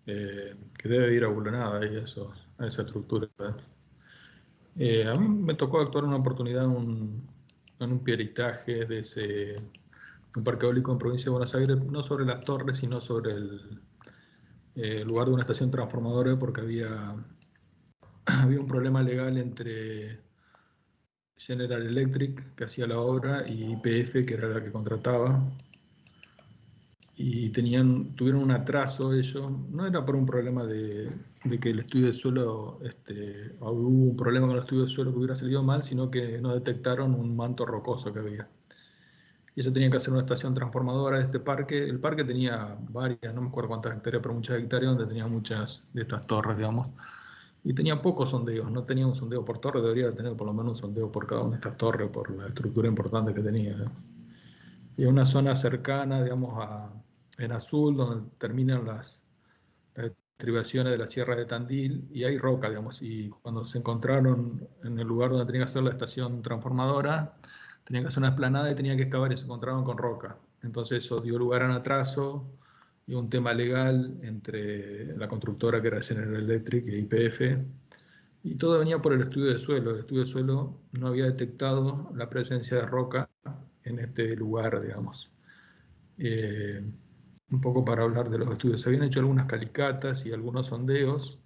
que debe ir abulonada ahí a esa estructura. A mí me tocó actuar en una oportunidad en un peritaje de un parque eólico en provincia de Buenos Aires, no sobre las torres, sino sobre el lugar de una estación transformadora, porque había un problema legal entre General Electric, que hacía la obra, y YPF, que era la que contrataba. Y tuvieron un atraso ellos. No era por un problema de que el estudio de suelo, hubo un problema con el estudio de suelo que hubiera salido mal, sino que no detectaron un manto rocoso que había. Y ellos tenían que hacer una estación transformadora de este parque. El parque tenía varias, no me acuerdo cuántas hectáreas, pero muchas hectáreas, donde tenía muchas de estas torres, digamos. y tenía pocos sondeos, no tenía un sondeo por torre, debería tener por lo menos un sondeo por cada una de estas torres, por la estructura importante que tenía. Y una zona cercana, digamos, en azul, donde terminan las estribaciones de la Sierra de Tandil, y hay roca, digamos, y cuando se encontraron en el lugar donde tenía que hacer la estación transformadora, tenían que hacer una explanada y tenían que excavar y se encontraron con roca. Entonces eso dio lugar a un atraso y un tema legal entre la constructora que era General Electric e YPF, y todo venía por el estudio de suelo. El estudio de suelo no había detectado la presencia de roca en este lugar, digamos. Un poco para hablar de los estudios. Se habían hecho algunas calicatas y algunos sondeos.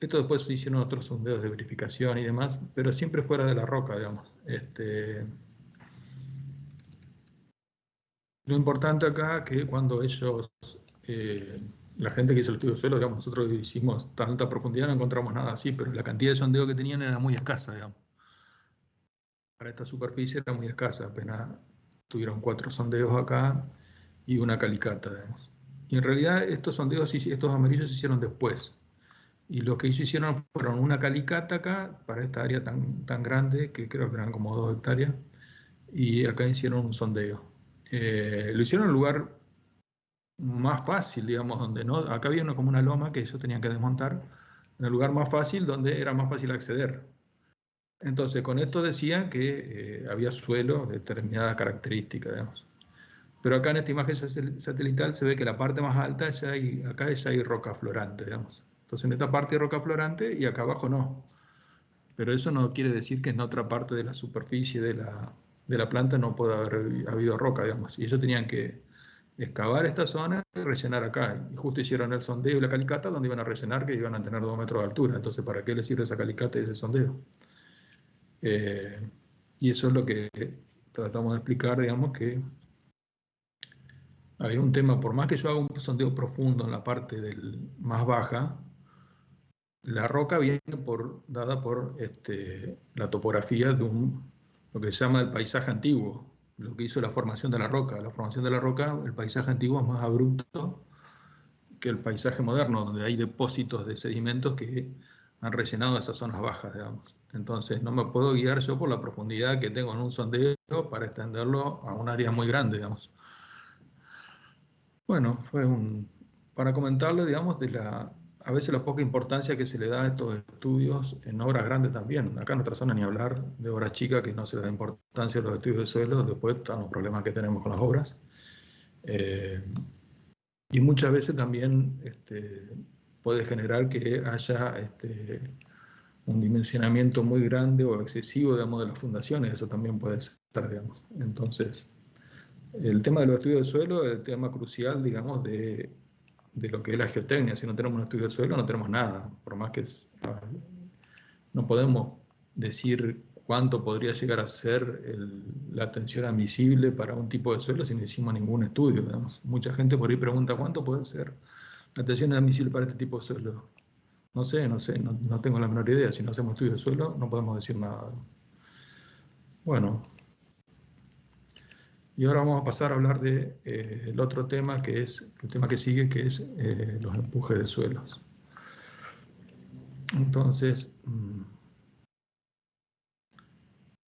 Esto después se hicieron otros sondeos de verificación y demás, pero siempre fuera de la roca, digamos. Lo importante acá que cuando ellos, la gente que hizo el estudio de suelo, digamos, nosotros hicimos tanta profundidad, no encontramos nada así, pero la cantidad de sondeo que tenían era muy escasa, digamos. Para esta superficie era muy escasa, apenas tuvieron 4 sondeos acá y una calicata, digamos. Y en realidad estos sondeos, estos amarillos se hicieron después. Y lo que ellos hicieron fueron una calicata acá, para esta área tan grande, que creo que eran como 2 hectáreas, y acá hicieron un sondeo. Lo hicieron en un lugar más fácil, digamos, donde no, acá había como una loma que ellos tenían que desmontar, en el lugar más fácil, donde era más fácil acceder. Entonces, con esto decían que había suelo de determinada característica, digamos. Pero acá en esta imagen satelital se ve que la parte más alta, acá ya hay roca florante, digamos. Entonces en esta parte hay roca florante y acá abajo no. Pero eso no quiere decir que en otra parte de la superficie de la planta no pueda haber habido roca, digamos. Y ellos tenían que excavar esta zona y rellenar acá. Y justo hicieron el sondeo y la calicata donde iban a rellenar, que iban a tener 2 metros de altura. Entonces, ¿para qué les sirve esa calicata y ese sondeo? Y eso es lo que tratamos de explicar, digamos, que hay un tema, por más que yo haga un sondeo profundo en la parte más baja, la roca viene dada por la topografía de lo que se llama el paisaje antiguo, lo que hizo la formación de la roca. La formación de la roca, el paisaje antiguo es más abrupto que el paisaje moderno, donde hay depósitos de sedimentos que han rellenado esas zonas bajas, digamos. Entonces no me puedo guiar yo por la profundidad que tengo en un sondeo para extenderlo a un área muy grande, digamos. Bueno, para comentarle, digamos, a veces la poca importancia que se le da a estos estudios en obras grandes también. Acá en nuestra zona ni hablar de obras chicas que no se le da importancia a los estudios de suelo, después están los problemas que tenemos con las obras. Y muchas veces también puede generar que haya un dimensionamiento muy grande o excesivo, digamos, de las fundaciones. Eso también puede ser, digamos. Entonces, el tema de los estudios de suelo es el tema crucial, digamos, de lo que es la geotecnia. Si no tenemos un estudio de suelo, no tenemos nada. Por más que no podemos decir cuánto podría llegar a ser la tensión admisible para un tipo de suelo si no hicimos ningún estudio, digamos. Mucha gente por ahí pregunta cuánto puede ser la tensión admisible para este tipo de suelo. No sé, no tengo la menor idea. Si no hacemos estudio de suelo, no podemos decir nada. Bueno. Y ahora vamos a pasar a hablar del otro tema, que es el tema que sigue, que es los empujes de suelos. Entonces,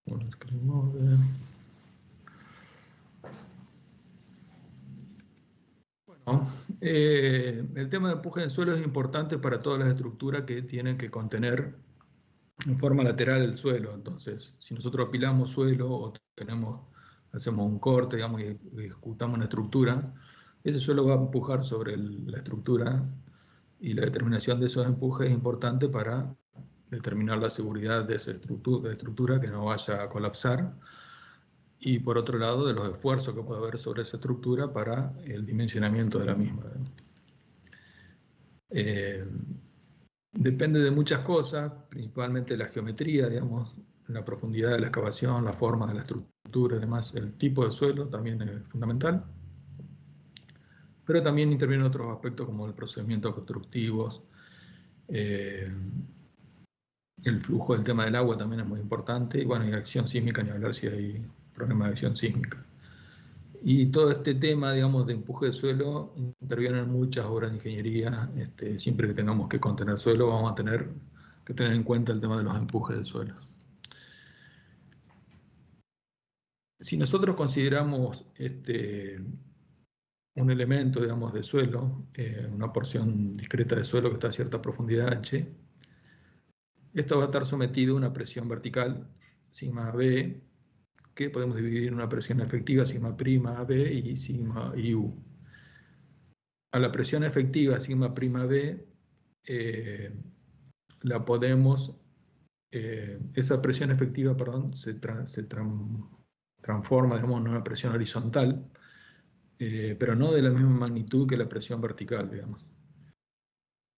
bueno, escribimos el tema de empuje de suelo es importante para todas las estructuras que tienen que contener en forma lateral el suelo. Entonces, si nosotros apilamos suelo o hacemos un corte, digamos, y ejecutamos una estructura, ese suelo va a empujar sobre la estructura, y la determinación de esos empujes es importante para determinar la seguridad de esa estructura, que no vaya a colapsar, y por otro lado de los esfuerzos que puede haber sobre esa estructura para el dimensionamiento de la misma. Depende de muchas cosas, principalmente la geometría, digamos, la profundidad de la excavación, la forma de la estructura, además el tipo de suelo también es fundamental. Pero también intervienen otros aspectos como el procedimiento constructivos, el flujo del tema del agua también es muy importante, y bueno, y acción sísmica, ni hablar si hay problemas de acción sísmica. Y todo este tema, digamos, de empuje de suelo, intervienen muchas obras de ingeniería. Siempre que tengamos que contener suelo, vamos a tener que tener en cuenta el tema de los empujes del suelo. Si nosotros consideramos un elemento, digamos, de suelo, una porción discreta de suelo que está a cierta profundidad h, esto va a estar sometido a una presión vertical, sigma b, que podemos dividir en una presión efectiva, sigma prima b y sigma u. A la presión efectiva, sigma prima b, la podemos, esa presión efectiva, perdón, se transforma, digamos, en una presión horizontal, pero no de la misma magnitud que la presión vertical, digamos.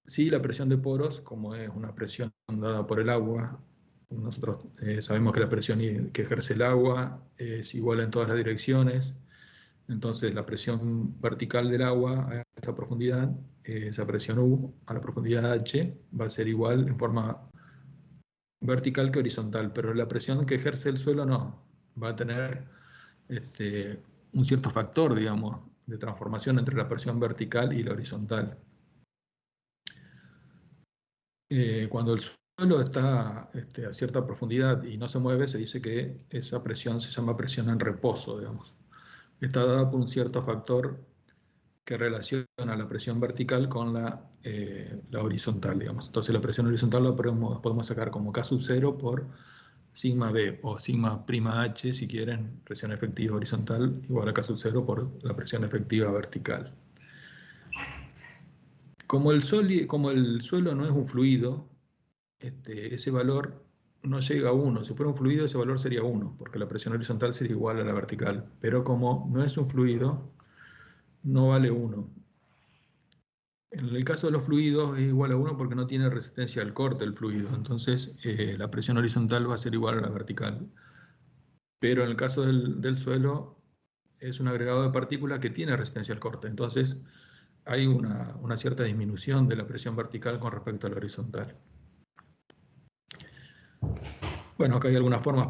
Sí, la presión de poros, como es una presión dada por el agua, nosotros sabemos que la presión que ejerce el agua es igual en todas las direcciones, entonces la presión vertical del agua a esa profundidad, esa presión U a la profundidad H, va a ser igual en forma vertical que horizontal, pero la presión que ejerce el suelo no, va a tener un cierto factor, digamos, de transformación entre la presión vertical y la horizontal. Cuando el suelo está a cierta profundidad y no se mueve, se dice que esa presión se llama presión en reposo, digamos. Está dada por un cierto factor que relaciona la presión vertical con la horizontal, digamos. Entonces la presión horizontal la podemos sacar como K sub 0 por sigma B o sigma prima H, si quieren, presión efectiva horizontal igual a K sub 0 por la presión efectiva vertical. Como el suelo no es un fluido, ese valor no llega a 1. Si fuera un fluido, ese valor sería 1, porque la presión horizontal sería igual a la vertical. Pero como no es un fluido, no vale 1. En el caso de los fluidos es igual a 1 porque no tiene resistencia al corte el fluido. Entonces la presión horizontal va a ser igual a la vertical. Pero en el caso del suelo es un agregado de partículas que tiene resistencia al corte. Entonces hay una cierta disminución de la presión vertical con respecto a la horizontal. Bueno, acá hay algunas formas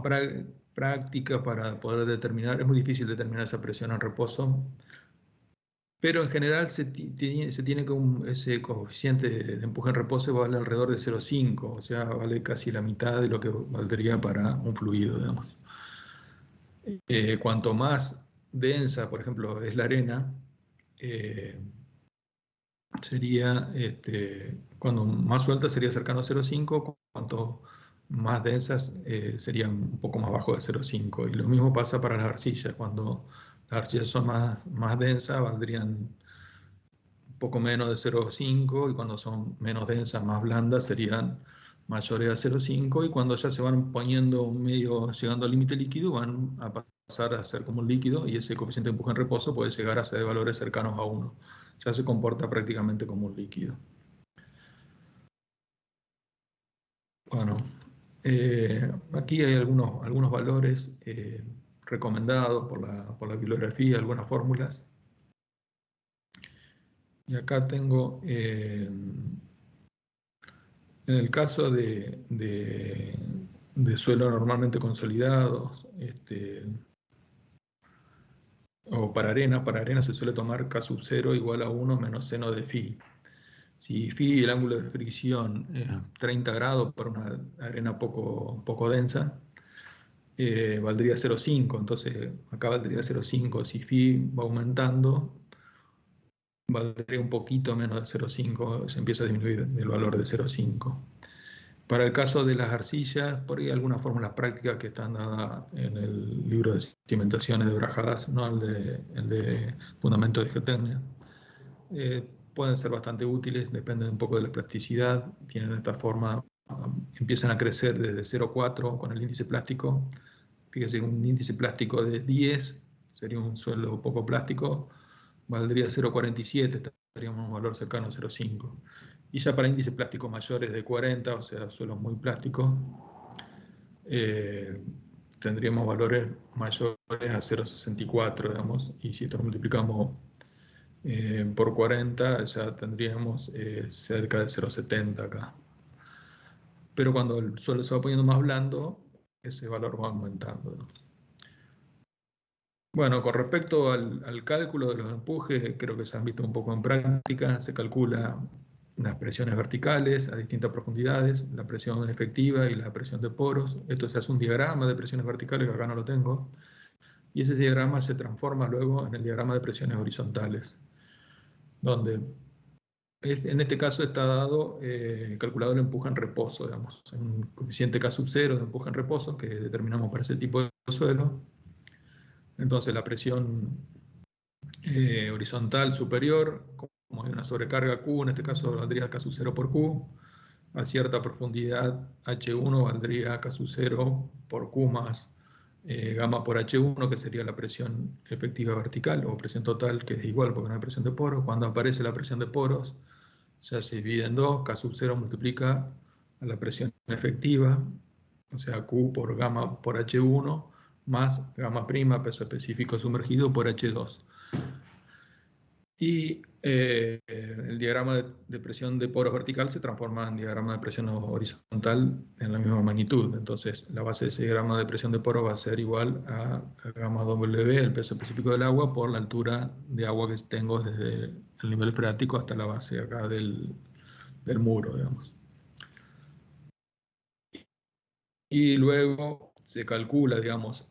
prácticas para poder determinar. Es muy difícil determinar esa presión en reposo. Pero en general se tiene que ese coeficiente de empuje en reposo vale alrededor de 0,5, o sea, vale casi la mitad de lo que valdría para un fluido, digamos. Cuanto más densa, por ejemplo, es la arena, sería, cuando más suelta sería cercano a 0,5, cuanto más densas serían un poco más bajo de 0,5. Y lo mismo pasa para las arcillas, cuando las arcillas son más densas, valdrían un poco menos de 0,5, y cuando son menos densas, más blandas, serían mayores a 0,5, y cuando ya se van poniendo llegando al límite líquido, van a pasar a ser como un líquido, y ese coeficiente de empuje en reposo puede llegar a ser de valores cercanos a 1. Ya se comporta prácticamente como un líquido. Bueno, aquí hay algunos valores recomendados por la bibliografía, algunas fórmulas. Y acá tengo, en el caso de suelos normalmente consolidados, o para arena se suele tomar K sub 0 igual a 1 menos seno de phi. Si phi, el ángulo de fricción, es 30 grados para una arena poco densa, valdría 0,5. Entonces acá valdría 0,5. Si phi va aumentando, valdría un poquito menos de 0,5, se empieza a disminuir el valor de 0,5. Para el caso de las arcillas, por ahí hay algunas fórmulas prácticas que están dadas en el libro de cimentaciones de Brajadas, no el de Fundamentos de Geotecnia. Pueden ser bastante útiles, dependen un poco de la plasticidad, tienen esta forma, empiezan a crecer desde 0,4 con el índice plástico. Fíjese, un índice plástico de 10 sería un suelo poco plástico, valdría 0,47, estaríamos en un valor cercano a 0,5. Y ya para índices plásticos mayores de 40, o sea, suelos muy plásticos, tendríamos valores mayores a 0,64, digamos, y si esto lo multiplicamos por 40, ya tendríamos cerca de 0,70 acá. Pero cuando el suelo se va poniendo más blando, ese valor va aumentando. Bueno, con respecto al cálculo de los empujes, creo que se han visto un poco en práctica. Se calcula las presiones verticales a distintas profundidades, la presión efectiva y la presión de poros. Esto se hace un diagrama de presiones verticales, que acá no lo tengo, y ese diagrama se transforma luego en el diagrama de presiones horizontales, donde en este caso está dado, calculado el empuje en reposo, digamos, un coeficiente K sub 0 de empuje en reposo que determinamos para ese tipo de suelo. Entonces la presión horizontal superior, como hay una sobrecarga Q, en este caso valdría K sub 0 por Q, a cierta profundidad H1 valdría K sub 0 por Q más gamma por H1, que sería la presión efectiva vertical, o presión total, que es igual porque no hay presión de poros. Cuando aparece la presión de poros, ya se divide en dos, K sub 0 multiplica a la presión efectiva, o sea, Q por gamma por H1, más gamma prima, peso específico sumergido, por H2. Y el diagrama de presión de poros vertical se transforma en diagrama de presión horizontal en la misma magnitud. Entonces, la base de ese diagrama de presión de poros va a ser igual a gamma W, el peso específico del agua, por la altura de agua que tengo desde el nivel freático hasta la base acá del muro, digamos. Y luego se calcula, digamos,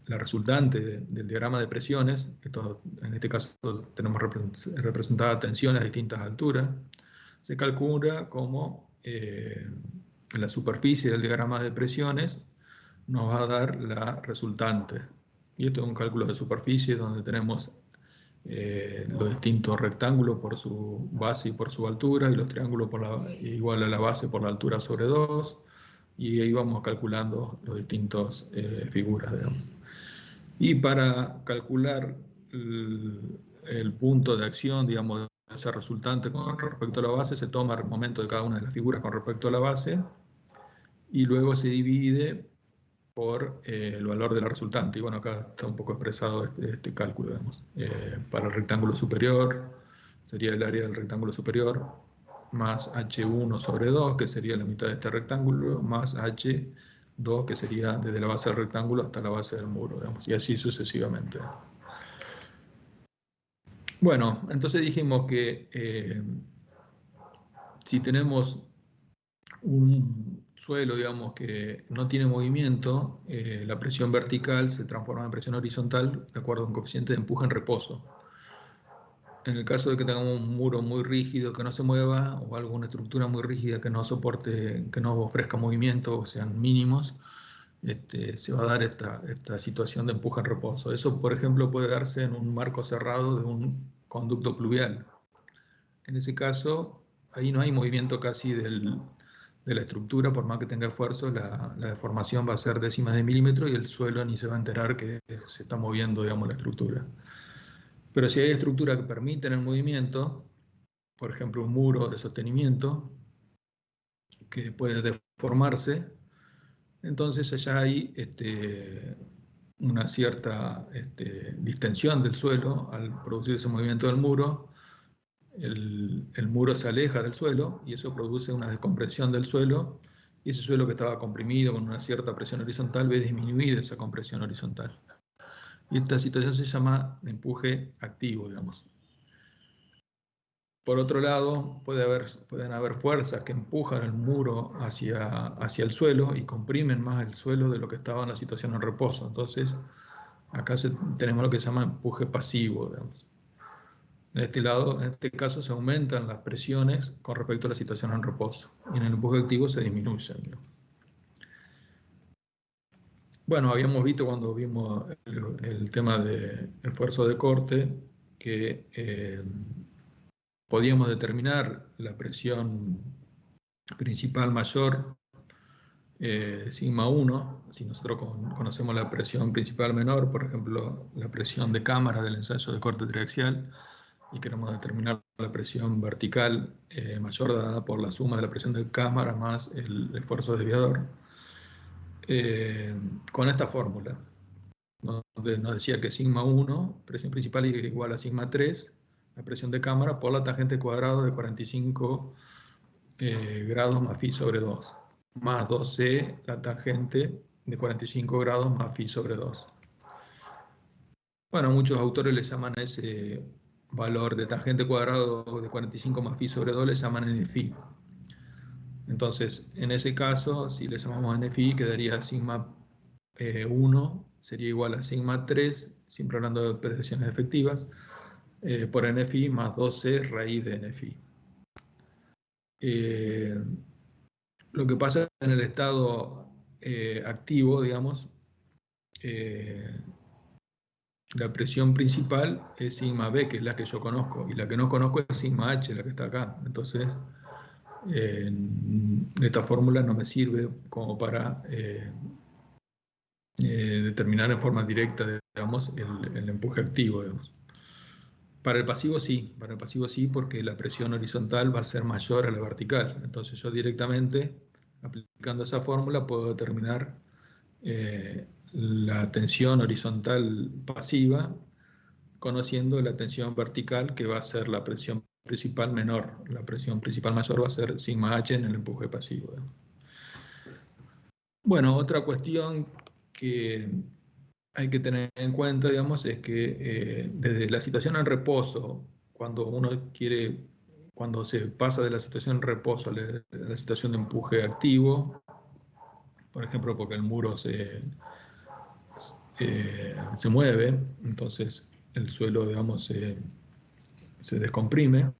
la resultante del diagrama de presiones. Esto, en este caso tenemos representadas tensiones a distintas alturas. Se calcula como la superficie del diagrama de presiones nos va a dar la resultante. Y esto es un cálculo de superficie donde tenemos los distintos rectángulos por su base y por su altura, y los triángulos igual a la base por la altura sobre 2, y ahí vamos calculando las distintas figuras, digamos. Y para calcular el punto de acción, digamos, de ese resultante con respecto a la base, se toma el momento de cada una de las figuras con respecto a la base, y luego se divide por el valor de la resultante. Y bueno, acá está un poco expresado este cálculo, digamos. Para el rectángulo superior, sería el área del rectángulo superior, más H1 sobre 2, que sería la mitad de este rectángulo, más H2, que sería desde la base del rectángulo hasta la base del muro, digamos, y así sucesivamente. Bueno, entonces dijimos que si tenemos un suelo, digamos, que no tiene movimiento, la presión vertical se transforma en presión horizontal de acuerdo a un coeficiente de empuje en reposo. En el caso de que tengamos un muro muy rígido que no se mueva, o alguna estructura muy rígida que no soporte, que no ofrezca movimiento, o sean mínimos, se va a dar esta situación de empuje en reposo. Eso, por ejemplo, puede darse en un marco cerrado de un conducto pluvial. En ese caso, ahí no hay movimiento casi de la estructura, por más que tenga esfuerzo, la deformación va a ser décimas de milímetro y el suelo ni se va a enterar que se está moviendo, digamos, la estructura. Pero si hay estructuras que permiten el movimiento, por ejemplo, un muro de sostenimiento que puede deformarse, entonces allá hay una cierta distensión del suelo al producir ese movimiento del muro. El muro se aleja del suelo y eso produce una descompresión del suelo, y ese suelo que estaba comprimido con una cierta presión horizontal ve disminuida esa compresión horizontal. Y esta situación se llama empuje activo, digamos. Por otro lado, pueden haber fuerzas que empujan el muro hacia el suelo y comprimen más el suelo de lo que estaba en la situación en reposo. Entonces, acá tenemos lo que se llama empuje pasivo, digamos. En este caso se aumentan las presiones con respecto a la situación en reposo, y en el empuje activo se disminuyen. Bueno, habíamos visto cuando vimos el tema de esfuerzo de corte que podíamos determinar la presión principal mayor, sigma 1, si nosotros conocemos la presión principal menor, por ejemplo, la presión de cámara del ensayo de corte triaxial, y queremos determinar la presión vertical mayor dada por la suma de la presión de cámara más el esfuerzo desviador, con esta fórmula, donde nos decía que sigma 1, presión principal, igual a sigma 3, la presión de cámara por la tangente cuadrado de 45 grados más phi sobre 2, más 2c la tangente de 45 grados más phi sobre 2. Bueno, muchos autores le llaman a ese valor de tangente cuadrado de 45 más phi sobre 2, le llaman NFi. Entonces, en ese caso, si le llamamos NFi, quedaría sigma 1, sería igual a sigma 3, siempre hablando de predicciones efectivas, por NFi más 12 raíz de NFi. Lo que pasa en el estado activo, digamos, la presión principal es sigma B, que es la que yo conozco, y la que no conozco es sigma H, la que está acá. Entonces, esta fórmula no me sirve como para determinar en forma directa, digamos, el empuje activo, digamos. Para el pasivo sí, porque la presión horizontal va a ser mayor a la vertical. Entonces yo directamente, aplicando esa fórmula, puedo determinar la tensión horizontal pasiva, conociendo la tensión vertical, que va a ser la presión principal menor. La presión principal mayor va a ser sigma H en el empuje pasivo. Bueno, otra cuestión que hay que tener en cuenta, digamos, es que desde la situación en reposo, cuando se pasa de la situación en reposo a la situación de empuje activo, por ejemplo, porque el muro se mueve, entonces el suelo, digamos, se descomprime,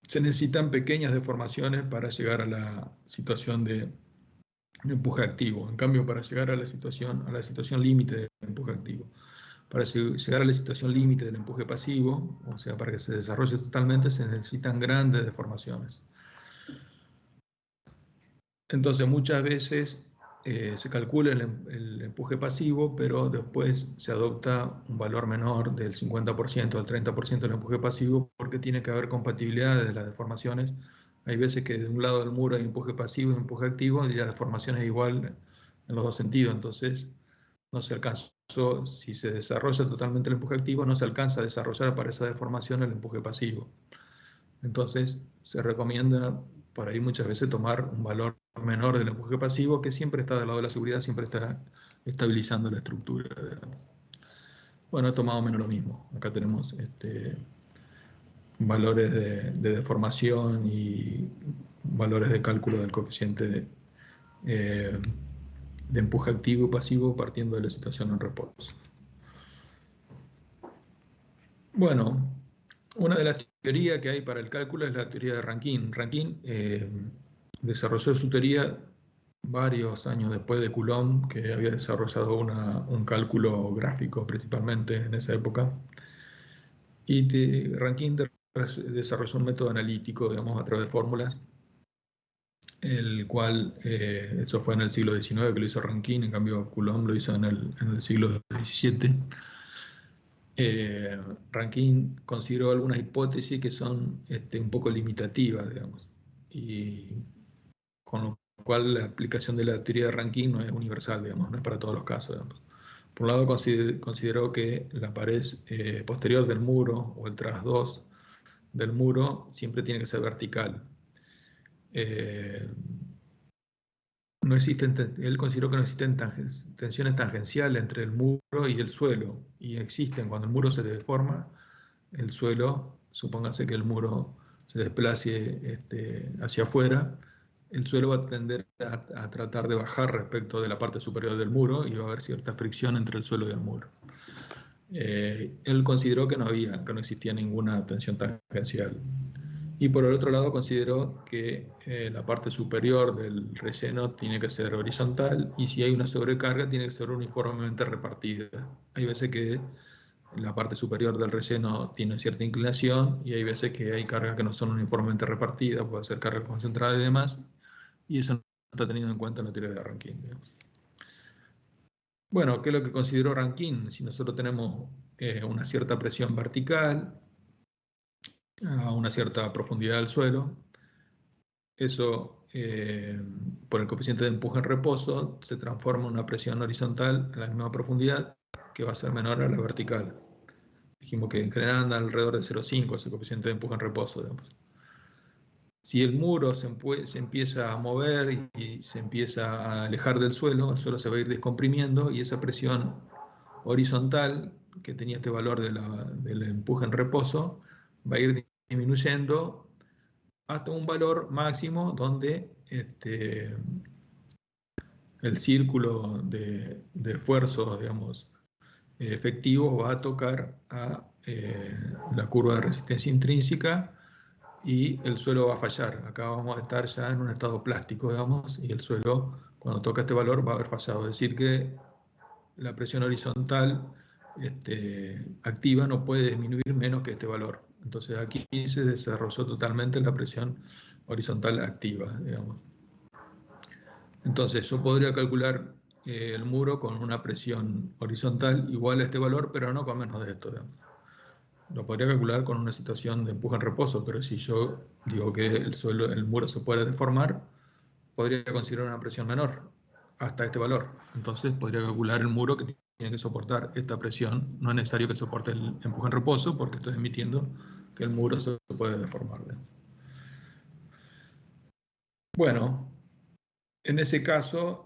se necesitan pequeñas deformaciones para llegar a la situación de empuje activo. En cambio, para llegar a la situación límite de empuje activo, para llegar a la situación límite del empuje pasivo, o sea, para que se desarrolle totalmente, se necesitan grandes deformaciones. Entonces, muchas veces se calcula el empuje pasivo, pero después se adopta un valor menor del 50% al 30% del empuje pasivo, porque tiene que haber compatibilidad de las deformaciones. Hay veces que de un lado del muro hay empuje pasivo y empuje activo, y la deformación es igual en los dos sentidos. Entonces, no se alcanzó, si se desarrolla totalmente el empuje activo, no se alcanza a desarrollar para esa deformación el empuje pasivo. Entonces, se recomienda por ahí muchas veces tomar un valor menor del empuje pasivo, que siempre está del lado de la seguridad, siempre está estabilizando la estructura. Bueno, esto más o menos lo mismo. Acá tenemos valores de deformación y valores de cálculo del coeficiente de empuje activo y pasivo partiendo de la situación en reposo. Bueno, una de las teorías que hay para el cálculo es la teoría de Rankine. Rankine desarrolló su teoría varios años después de Coulomb, que había desarrollado un cálculo gráfico principalmente en esa época. Y Rankine desarrolló un método analítico, digamos, a través de fórmulas, el cual, eso fue en el siglo XIX que lo hizo Rankine, en cambio Coulomb lo hizo en el siglo XVII. Rankine consideró algunas hipótesis que son un poco limitativas, digamos, y con lo cual la aplicación de la teoría de Rankine no es universal, digamos, no es para todos los casos, digamos. Por un lado, consideró que la pared posterior del muro o el tras 2 del muro siempre tiene que ser vertical. Él consideró que no existen tensiones tangenciales entre el muro y el suelo, y existen cuando el muro se deforma, el suelo, supóngase que el muro se desplace hacia afuera, el suelo va a tender a tratar de bajar respecto de la parte superior del muro y va a haber cierta fricción entre el suelo y el muro. Él consideró que no existía ninguna tensión tangencial. Y por el otro lado consideró que la parte superior del relleno tiene que ser horizontal, y si hay una sobrecarga tiene que ser uniformemente repartida. Hay veces que la parte superior del relleno tiene cierta inclinación y hay veces que hay cargas que no son uniformemente repartidas, puede ser carga concentrada y demás, y eso no está tenido en cuenta en la teoría de Rankine, digamos. Bueno, ¿qué es lo que consideró Rankine? Si nosotros tenemos una cierta presión vertical a una cierta profundidad del suelo, eso por el coeficiente de empuje en reposo se transforma en una presión horizontal a la misma profundidad, que va a ser menor a la vertical. Dijimos que en general anda alrededor de 0,5 ese coeficiente de empuje en reposo, digamos. Si el muro se empieza a mover y se empieza a alejar del suelo, el suelo se va a ir descomprimiendo y esa presión horizontal, que tenía este valor del empuje en reposo, va a ir disminuyendo hasta un valor máximo donde el círculo de esfuerzos, digamos, efectivos va a tocar a la curva de resistencia intrínseca y el suelo va a fallar. Acá vamos a estar ya en un estado plástico, digamos, y el suelo, cuando toca este valor, va a haber fallado. Es decir, que la presión horizontal activa no puede disminuir menos que este valor. Entonces aquí se desarrolló totalmente la presión horizontal activa, digamos. Entonces yo podría calcular el muro con una presión horizontal igual a este valor, pero no con menos de esto, digamos. Lo podría calcular con una situación de empuje en reposo, pero si yo digo que el muro se puede deformar, podría considerar una presión menor hasta este valor. Entonces podría calcular el muro que tiene que soportar esta presión. No es necesario que soporte el empuje en reposo, porque estoy admitiendo que el muro se puede deformar. Bueno, en ese caso,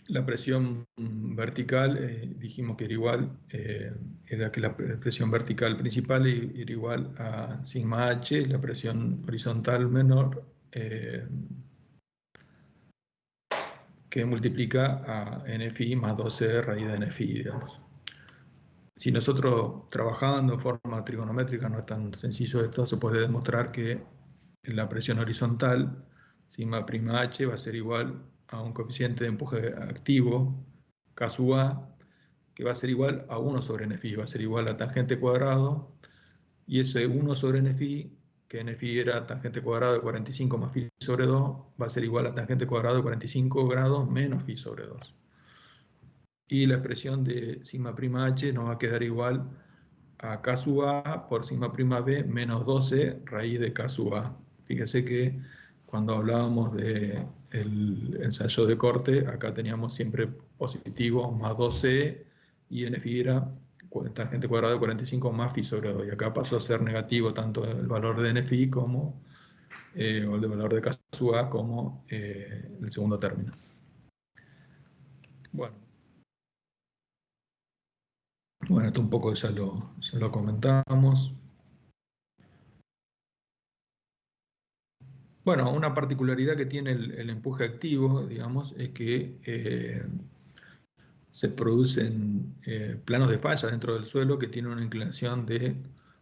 la presión vertical, dijimos que era igual, era que la presión vertical principal era igual a sigma h, la presión horizontal menor, que multiplica a NFI más 12 raíz de NFI, digamos. Si nosotros trabajando de forma trigonométrica, no es tan sencillo esto, se puede demostrar que la presión horizontal, sigma prima h, va a ser igual a un coeficiente de empuje activo, K sub A, que va a ser igual a 1 sobre NFI, va a ser igual a tangente cuadrado, y ese 1 sobre NFI, que NFI era tangente cuadrado de 45 más phi sobre 2, va a ser igual a tangente cuadrado de 45 grados menos phi sobre 2. Y la expresión de sigma prima h nos va a quedar igual a K sub A por sigma prima B menos 12 raíz de K sub A. Fíjese que cuando hablábamos del ensayo de corte, acá teníamos siempre positivo más 12 y NFI era tangente cuadrado de 45 más phi sobre 2. Y acá pasó a ser negativo tanto el valor de NFI como o el valor de K sub A como el segundo término. Bueno, esto un poco ya lo comentamos. Bueno, una particularidad que tiene el empuje activo, digamos, es que se producen planos de falla dentro del suelo que tienen una inclinación de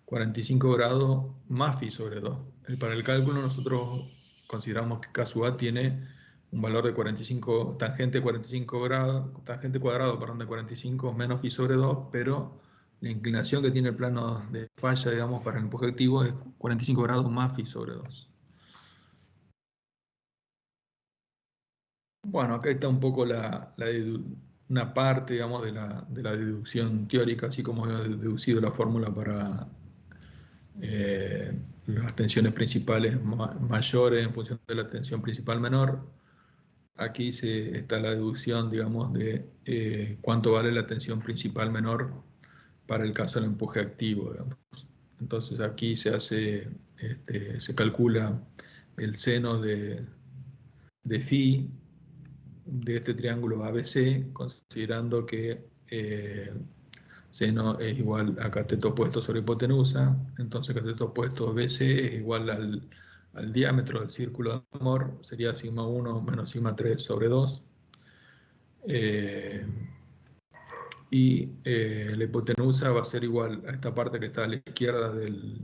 45 grados más phi sobre 2. Para el cálculo nosotros consideramos que K sub A tiene un valor de 45, tangente cuadrado, perdón, de 45 menos phi sobre 2, pero la inclinación que tiene el plano de falla, digamos, para el empuje activo es 45 grados más phi sobre 2. Bueno, acá está un poco una parte, digamos, de la deducción teórica, así como he deducido la fórmula para las tensiones principales mayores en función de la tensión principal menor. Aquí está la deducción, digamos, de cuánto vale la tensión principal menor para el caso del empuje activo, digamos. Entonces aquí se calcula el seno de phi de este triángulo ABC, considerando que seno es igual a cateto opuesto sobre hipotenusa. Entonces cateto opuesto BC es igual al diámetro del círculo de Mohr, sería sigma 1 menos sigma 3 sobre 2. Y la hipotenusa va a ser igual a esta parte que está a la izquierda del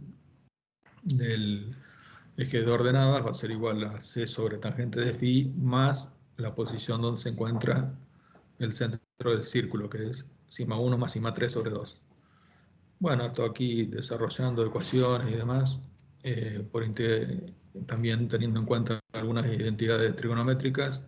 eje de ordenadas, va a ser igual a C sobre tangente de phi más la posición donde se encuentra el centro del círculo, que es sigma 1 más sigma 3 sobre 2. Bueno, esto aquí desarrollando ecuaciones y demás, también teniendo en cuenta algunas identidades trigonométricas,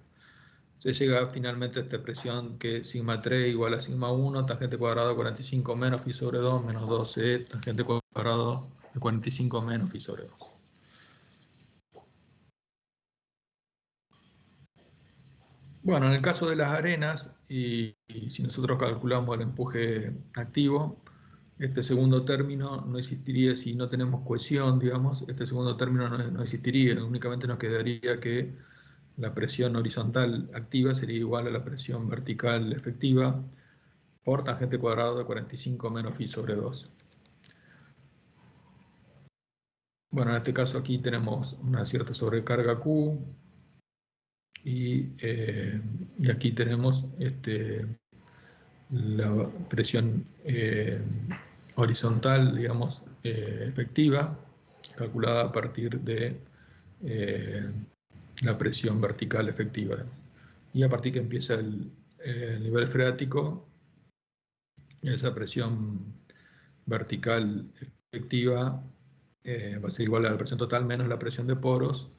se llega finalmente a esta expresión que sigma 3 igual a sigma 1, tangente cuadrado de 45 menos phi sobre 2, menos 12, tangente cuadrado de 45 menos phi sobre 2. Bueno, en el caso de las arenas, y si nosotros calculamos el empuje activo, este segundo término no existiría si no tenemos cohesión, digamos, este segundo término no existiría, únicamente nos quedaría que la presión horizontal activa sería igual a la presión vertical efectiva por tangente cuadrado de 45 menos phi sobre 2. Bueno, en este caso aquí tenemos una cierta sobrecarga Q y aquí tenemos la presión horizontal, digamos, efectiva, calculada a partir de la presión vertical efectiva. Y a partir que empieza el nivel freático, esa presión vertical efectiva va a ser igual a la presión total menos la presión de poros.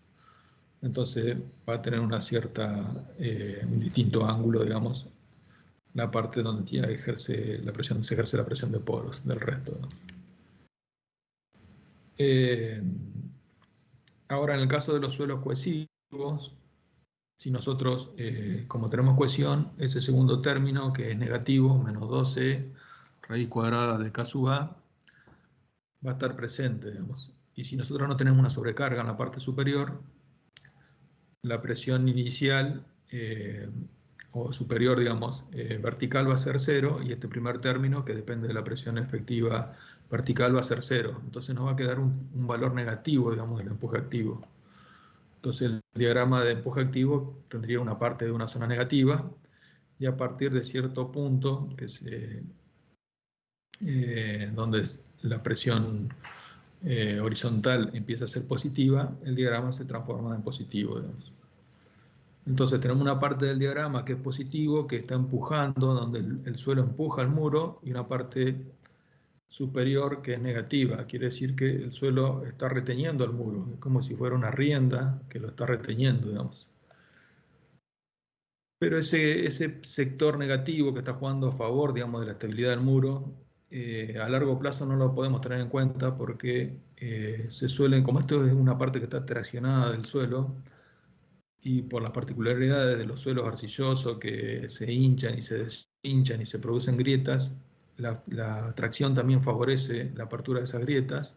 Entonces va a tener una cierta, un distinto ángulo, digamos, la parte donde se ejerce la presión de poros del resto, ¿no? Ahora, en el caso de los suelos cohesivos, si nosotros, como tenemos cohesión, ese segundo término, que es negativo, menos 12 raíz cuadrada de K sub A, va a estar presente, digamos. Y si nosotros no tenemos una sobrecarga en la parte superior, la presión inicial o superior, digamos, vertical va a ser 0, y este primer término, que depende de la presión efectiva vertical, va a ser 0. Entonces nos va a quedar un valor negativo, digamos, del empuje activo. Entonces el diagrama de empuje activo tendría una parte de una zona negativa, y a partir de cierto punto, que es, donde la presión horizontal empieza a ser positiva, el diagrama se transforma en positivo, digamos. Entonces tenemos una parte del diagrama que es positivo, que está empujando, donde el suelo empuja al muro, y una parte superior que es negativa. Quiere decir que el suelo está reteniendo al muro, es como si fuera una rienda que lo está reteniendo, digamos. Pero ese sector negativo que está jugando a favor, digamos, de la estabilidad del muro, a largo plazo no lo podemos tener en cuenta, porque se suelen, como esto es una parte que está traccionada del suelo, y por las particularidades de los suelos arcillosos que se hinchan y se deshinchan y se producen grietas, la tracción también favorece la apertura de esas grietas,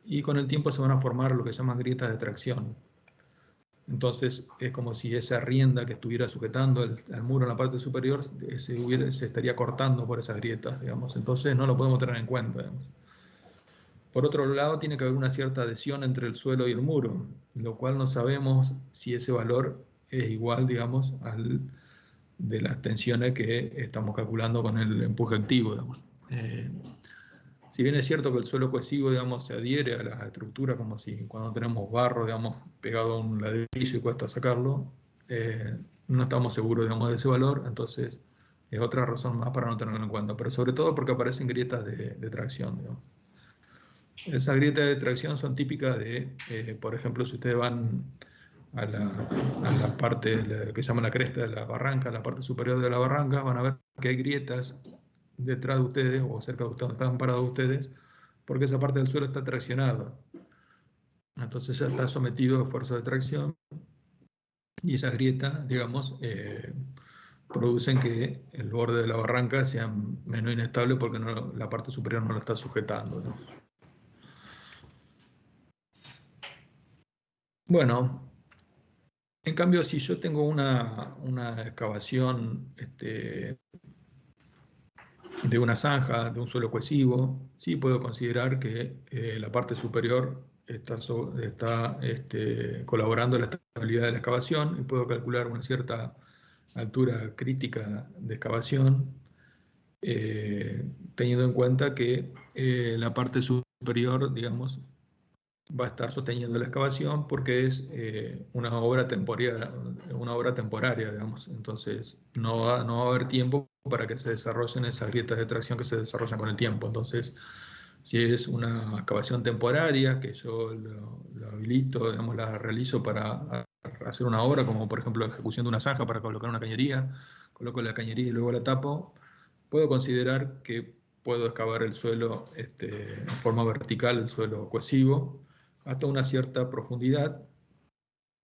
y con el tiempo se van a formar lo que se llaman grietas de tracción. Entonces es como si esa rienda que estuviera sujetando al muro en la parte superior se estaría cortando por esas grietas, digamos. Entonces no lo podemos tener en cuenta, digamos. Por otro lado, tiene que haber una cierta adhesión entre el suelo y el muro, lo cual no sabemos si ese valor es igual, digamos, al de las tensiones que estamos calculando con el empuje activo, digamos. Si bien es cierto que el suelo cohesivo, digamos, se adhiere a la estructura, como si cuando tenemos barro, digamos, pegado a un ladrillo y cuesta sacarlo, no estamos seguros, digamos, de ese valor. Entonces es otra razón más para no tenerlo en cuenta, pero sobre todo porque aparecen grietas de tracción, digamos. Esas grietas de tracción son típicas de, por ejemplo, si ustedes van a la parte que se llama la cresta de la barranca, la parte superior de la barranca, van a ver que hay grietas detrás de ustedes o cerca de ustedes, donde están parados ustedes, porque esa parte del suelo está traccionada. Entonces ya está sometido a fuerza de tracción, y esas grietas, digamos, producen que el borde de la barranca sea menos inestable, porque la parte superior no lo está sujetando, ¿no? Bueno, en cambio, si yo tengo una excavación de una zanja, de un suelo cohesivo, sí puedo considerar que la parte superior está colaborando en la estabilidad de la excavación, y puedo calcular una cierta altura crítica de excavación, teniendo en cuenta que la parte superior, digamos, va a estar sosteniendo la excavación, porque es una obra temporaria, digamos. Entonces no va a haber tiempo para que se desarrollen esas grietas de tracción que se desarrollan con el tiempo. Entonces, si es una excavación temporaria, que yo lo habilito, digamos, la realizo para hacer una obra, como por ejemplo la ejecución de una zanja para colocar una cañería, coloco la cañería y luego la tapo, puedo considerar que puedo excavar el suelo en forma vertical, el suelo cohesivo, hasta una cierta profundidad,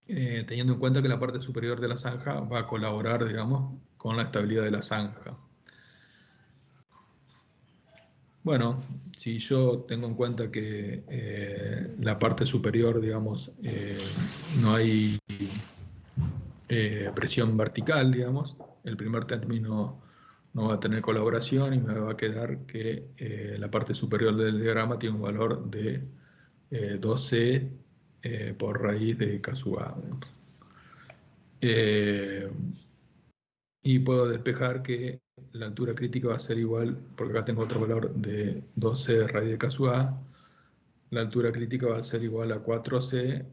teniendo en cuenta que la parte superior de la zanja va a colaborar, digamos, con la estabilidad de la zanja. Bueno, si yo tengo en cuenta que la parte superior, digamos, no hay presión vertical, digamos. El primer término no va a tener colaboración y me va a quedar que la parte superior del diagrama tiene un valor de 2C por raíz de K sub A. Y puedo despejar que la altura crítica va a ser igual, porque acá tengo otro valor de 2C de raíz de K sub A, la altura crítica va a ser igual a 4C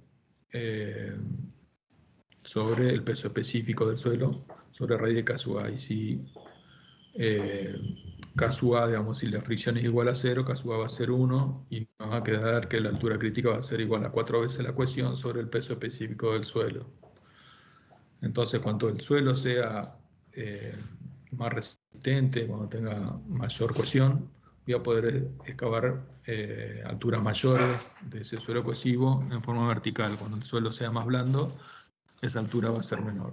sobre el peso específico del suelo, sobre raíz de K sub A. Y si K sub A, digamos, si la fricción es igual a 0, K sub A va a ser 1, y me va a quedar que la altura crítica va a ser igual a 4 veces la cohesión sobre el peso específico del suelo. Entonces, cuanto el suelo sea más resistente, cuando tenga mayor cohesión, voy a poder excavar alturas mayores de ese suelo cohesivo en forma vertical. Cuando el suelo sea más blando, esa altura va a ser menor.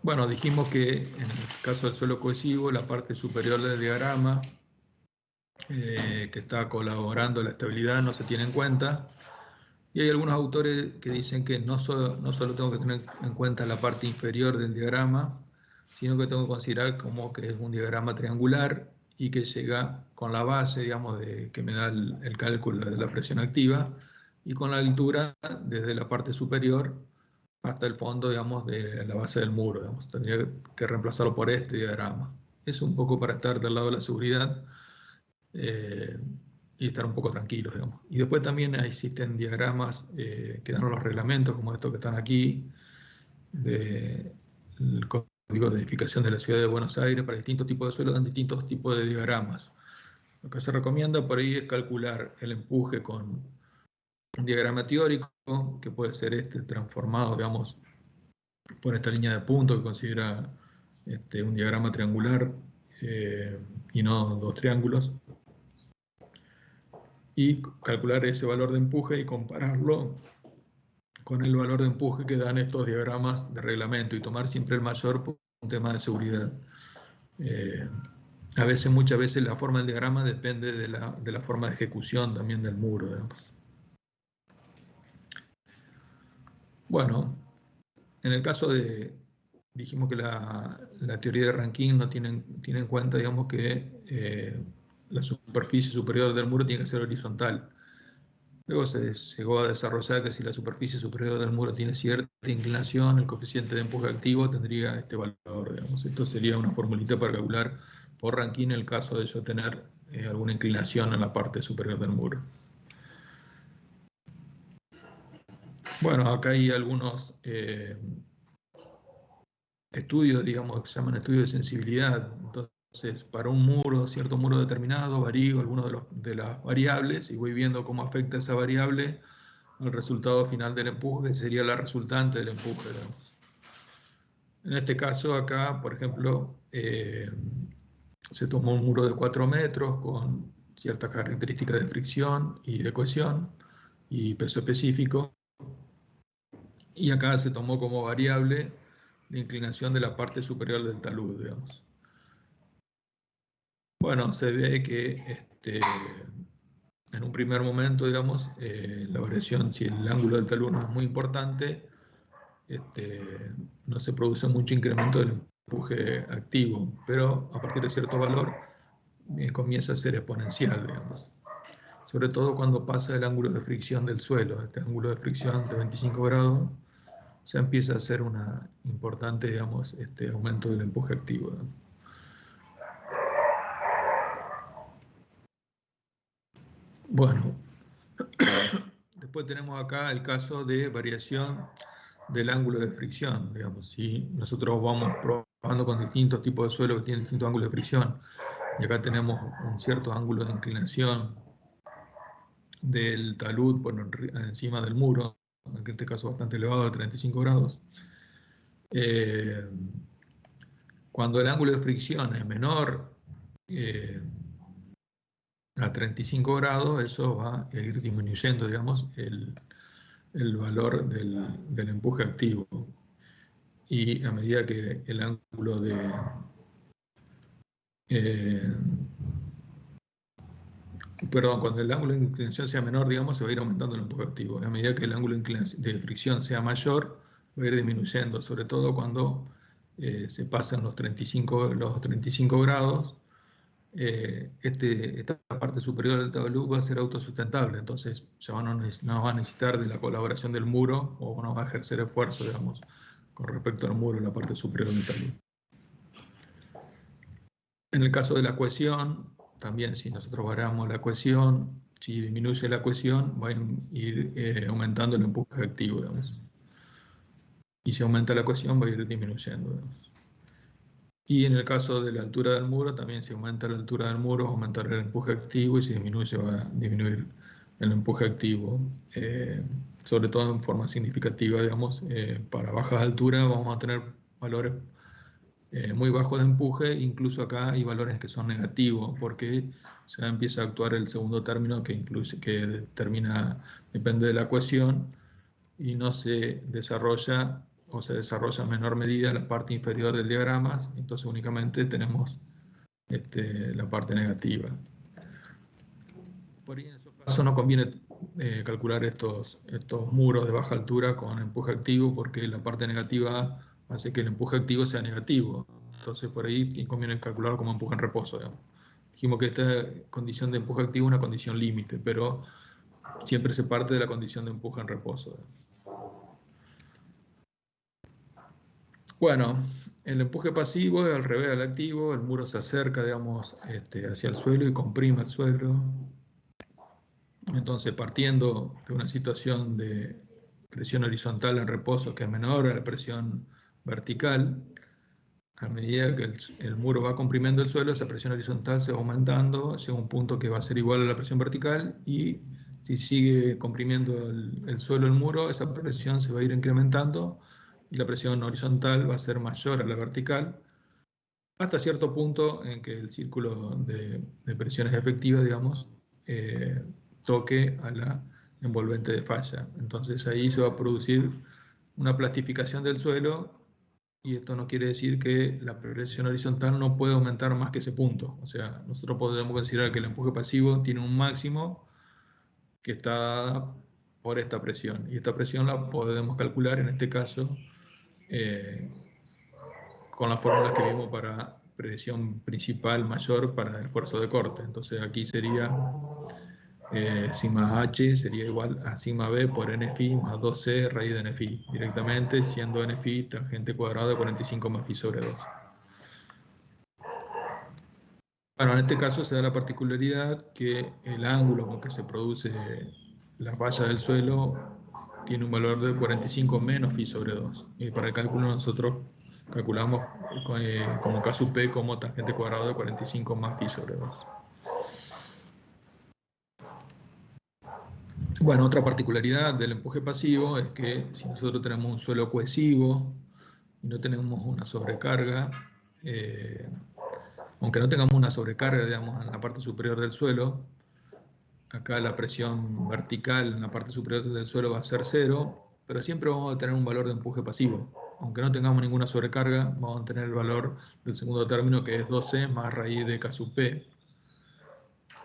Bueno, dijimos que en el caso del suelo cohesivo, la parte superior del diagrama, que está colaborando a la estabilidad, no se tiene en cuenta. Y hay algunos autores que dicen que no solo tengo que tener en cuenta la parte inferior del diagrama, sino que tengo que considerar como que es un diagrama triangular y que llega con la base, digamos, que me da el cálculo de la presión activa, y con la altura desde la parte superior hasta el fondo, digamos, de la base del muro. Digamos. Tendría que reemplazarlo por este diagrama. Es un poco para estar del lado de la seguridad y estar un poco tranquilos, digamos. Y después también existen diagramas que dan los reglamentos, como estos que están aquí, del Código de Edificación de la Ciudad de Buenos Aires. Para distintos tipos de suelo dan distintos tipos de diagramas. Lo que se recomienda por ahí es calcular el empuje con un diagrama teórico, que puede ser transformado, digamos, por esta línea de puntos que considera un diagrama triangular y no dos triángulos, y calcular ese valor de empuje y compararlo con el valor de empuje que dan estos diagramas de reglamento, y tomar siempre el mayor por un tema de seguridad. Muchas veces la forma del diagrama depende de la forma de ejecución también del muro, digamos. Bueno, en el caso dijimos que la teoría de Rankine no tiene en cuenta, digamos, que la superficie superior del muro tiene que ser horizontal. Luego se llegó a desarrollar que si la superficie superior del muro tiene cierta inclinación, el coeficiente de empuje activo tendría este valor, digamos. Esto sería una formulita para calcular por Rankine el caso de yo tener alguna inclinación en la parte superior del muro. Bueno, acá hay algunos estudios, digamos, que se llaman estudios de sensibilidad. Entonces, para un muro, cierto muro determinado, varío algunos de las variables y voy viendo cómo afecta esa variable al resultado final del empuje, que sería la resultante del empuje, digamos. En este caso, acá, por ejemplo, se tomó un muro de 4 metros con ciertas características de fricción y de cohesión y peso específico. Y acá se tomó como variable la inclinación de la parte superior del talud, digamos. Bueno, se ve que en un primer momento, digamos, la variación, si el ángulo del talud no es muy importante, no se produce mucho incremento del empuje activo, pero a partir de cierto valor comienza a ser exponencial, digamos. Sobre todo cuando pasa el ángulo de fricción del suelo. Este ángulo de fricción de 25 grados ya empieza a ser una importante, digamos, aumento del empuje activo, ¿no? Bueno, después tenemos acá el caso de variación del ángulo de fricción, digamos. Si nosotros vamos probando con distintos tipos de suelo que tienen distintos ángulos de fricción, y acá tenemos un cierto ángulo de inclinación del talud por encima del muro, en este caso bastante elevado, de 35 grados. Cuando el ángulo de fricción es menor a 35 grados, eso va a ir disminuyendo, digamos, el valor del empuje activo. Y a medida que el ángulo Perdón, cuando el ángulo de inclinación sea menor, digamos, se va a ir aumentando el empuje activo. A medida que el ángulo de fricción sea mayor, va a ir disminuyendo, sobre todo cuando se pasan los 35 grados. Esta parte superior del tabú va a ser autosustentable, entonces ya no va a necesitar de la colaboración del muro o no va a ejercer esfuerzo, digamos, con respecto al muro en la parte superior del talud. En el caso de la cohesión, también si nosotros variamos la cohesión, si disminuye la cohesión, va a ir aumentando el empuje activo, digamos. Y si aumenta la cohesión, va a ir disminuyendo, digamos. Y en el caso de la altura del muro, también si aumenta la altura del muro, va a aumentar el empuje activo, y si disminuye, va a disminuir el empuje activo. Sobre todo en forma significativa, digamos, para bajas alturas vamos a tener valores muy bajos de empuje, incluso acá hay valores que son negativos, porque ya empieza a actuar el segundo término que depende de la cohesión, y no se desarrolla o se desarrolla en menor medida la parte inferior del diagrama, entonces únicamente tenemos la parte negativa. Por ahí en esos casos no conviene calcular estos muros de baja altura con empuje activo, porque la parte negativa hace que el empuje activo sea negativo. Entonces por ahí conviene calcularlo como empuje en reposo, digamos. Dijimos que esta condición de empuje activo es una condición límite, pero siempre se parte de la condición de empuje en reposo. Bueno, el empuje pasivo es al revés del activo. El muro se acerca, digamos, hacia el suelo y comprime el suelo. Entonces, partiendo de una situación de presión horizontal en reposo que es menor a la presión vertical, a medida que el muro va comprimiendo el suelo, esa presión horizontal se va aumentando hacia un punto que va a ser igual a la presión vertical, y si sigue comprimiendo el suelo, el muro, esa presión se va a ir incrementando y la presión horizontal va a ser mayor a la vertical, hasta cierto punto en que el círculo de presiones efectivas, digamos, toque a la envolvente de falla. Entonces ahí se va a producir una plastificación del suelo, y esto no quiere decir que la presión horizontal no puede aumentar más que ese punto. O sea, nosotros podemos considerar que el empuje pasivo tiene un máximo que está dada por esta presión, y esta presión la podemos calcular en este caso con las fórmulas que vimos para presión principal mayor para el esfuerzo de corte. Entonces aquí sería sigma H sería igual a sigma B por NFI más 2C raíz de NFI, directamente, siendo NFI tangente cuadrado de 45 más phi sobre 2. Bueno, en este caso se da la particularidad que el ángulo con que se produce la falla del suelo tiene un valor de 45 menos phi sobre 2. Y para el cálculo nosotros calculamos como K sub P como tangente cuadrado de 45 más phi sobre 2. Bueno, otra particularidad del empuje pasivo es que si nosotros tenemos un suelo cohesivo y no tenemos una sobrecarga, aunque no tengamos una sobrecarga, digamos, en la parte superior del suelo, acá la presión vertical en la parte superior del suelo va a ser 0, pero siempre vamos a tener un valor de empuje pasivo. Aunque no tengamos ninguna sobrecarga, vamos a tener el valor del segundo término, que es 12 más raíz de K sub P,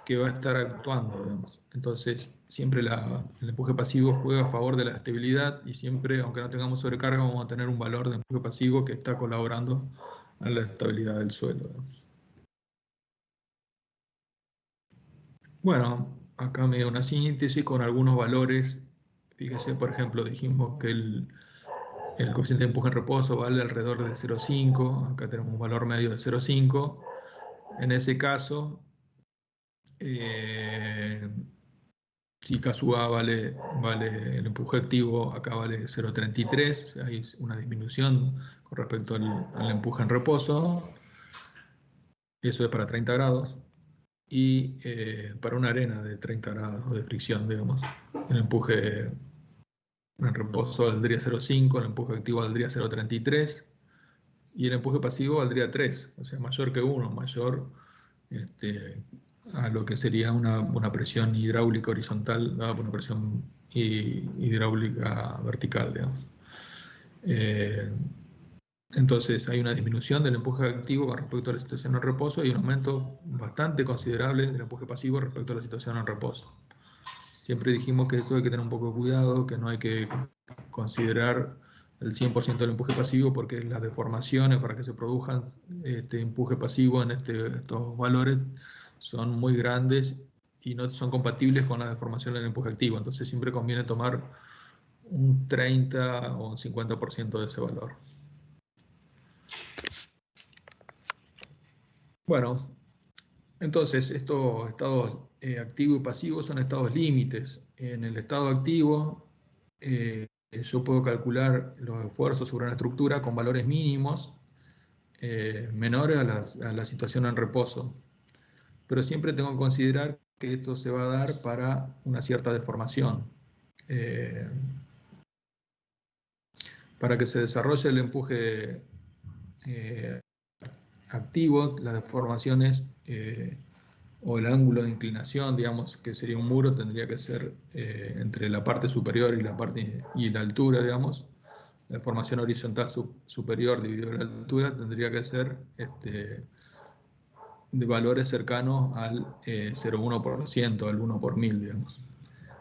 que va a estar actuando, digamos. Entonces, siempre el empuje pasivo juega a favor de la estabilidad, y siempre, aunque no tengamos sobrecarga, vamos a tener un valor de empuje pasivo que está colaborando a la estabilidad del suelo, digamos. Bueno, acá me dio una síntesis con algunos valores. Fíjese, por ejemplo, dijimos que el coeficiente de empuje en reposo vale alrededor de 0,5. Acá tenemos un valor medio de 0,5. En ese caso, si K sub A vale el empuje activo, acá vale 0,33. Hay una disminución con respecto al empuje en reposo. Eso es para 30 grados. Y para una arena de 30 grados de fricción, digamos, el empuje en reposo valdría 0,5, el empuje activo valdría 0,33, y el empuje pasivo valdría 3, o sea, mayor que 1, mayor a lo que sería una presión hidráulica horizontal dada por una presión hidráulica vertical, digamos. Entonces hay una disminución del empuje activo con respecto a la situación en reposo y un aumento bastante considerable del empuje pasivo respecto a la situación en reposo. Siempre dijimos que esto hay que tener un poco de cuidado, que no hay que considerar el 100% del empuje pasivo porque las deformaciones para que se produzcan este empuje pasivo en estos valores son muy grandes y no son compatibles con la deformación del empuje activo. Entonces siempre conviene tomar un 30 o un 50% de ese valor. Bueno, entonces estos estados activo y pasivo son estados límites. En el estado activo yo puedo calcular los esfuerzos sobre una estructura con valores mínimos menores a la situación en reposo. Pero siempre tengo que considerar que esto se va a dar para una cierta deformación. Para que se desarrolle el empuje activo, las deformaciones o el ángulo de inclinación, digamos, que sería un muro, tendría que ser entre la parte superior y la altura, digamos. La deformación horizontal superior dividido la altura tendría que ser de valores cercanos al 0,1%, al 1 por 1000, digamos.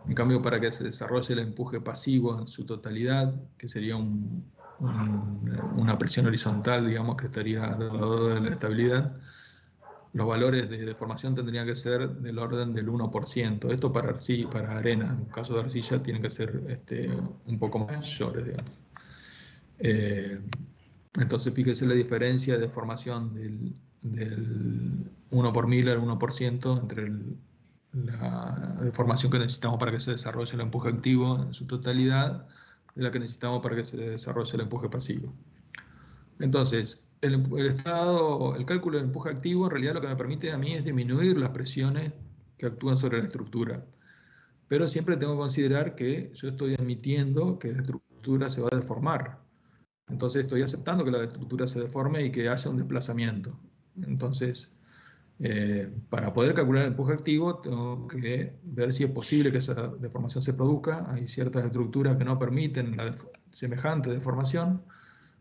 En cambio, para que se desarrolle el empuje pasivo en su totalidad, que sería una presión horizontal, digamos, que estaría alrededor de la estabilidad, los valores de deformación tendrían que ser del orden del 1%. Esto para arena, en caso de arcilla, tienen que ser un poco mayores, digamos. Entonces, fíjese la diferencia de deformación del 1 por 1000 al 1% entre la deformación que necesitamos para que se desarrolle el empuje activo en su totalidad de la que necesitamos para que se desarrolle el empuje pasivo. Entonces, el cálculo del empuje activo en realidad lo que me permite a mí es disminuir las presiones que actúan sobre la estructura. Pero siempre tengo que considerar que yo estoy admitiendo que la estructura se va a deformar. Entonces estoy aceptando que la estructura se deforme y que haya un desplazamiento. Entonces, para poder calcular el empuje activo, tengo que ver si es posible que esa deformación se produzca. Hay ciertas estructuras que no permiten semejante deformación.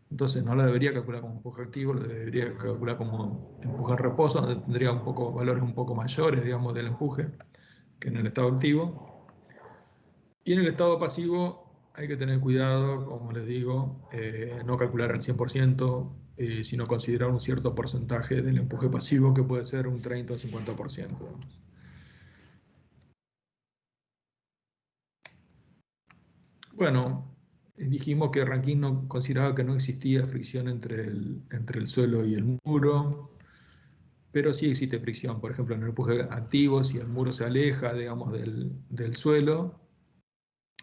Entonces no la debería calcular como empuje activo, la debería calcular como empuje en reposo, donde tendría valores un poco mayores, digamos, del empuje que en el estado activo. Y en el estado pasivo hay que tener cuidado, como les digo, no calcular al 100%, sino considerar un cierto porcentaje del empuje pasivo, que puede ser un 30 o 50%. Digamos. Bueno, dijimos que Rankine no consideraba que no existía fricción entre el suelo y el muro, pero sí existe fricción. Por ejemplo, en el empuje activo, si el muro se aleja, digamos, del suelo,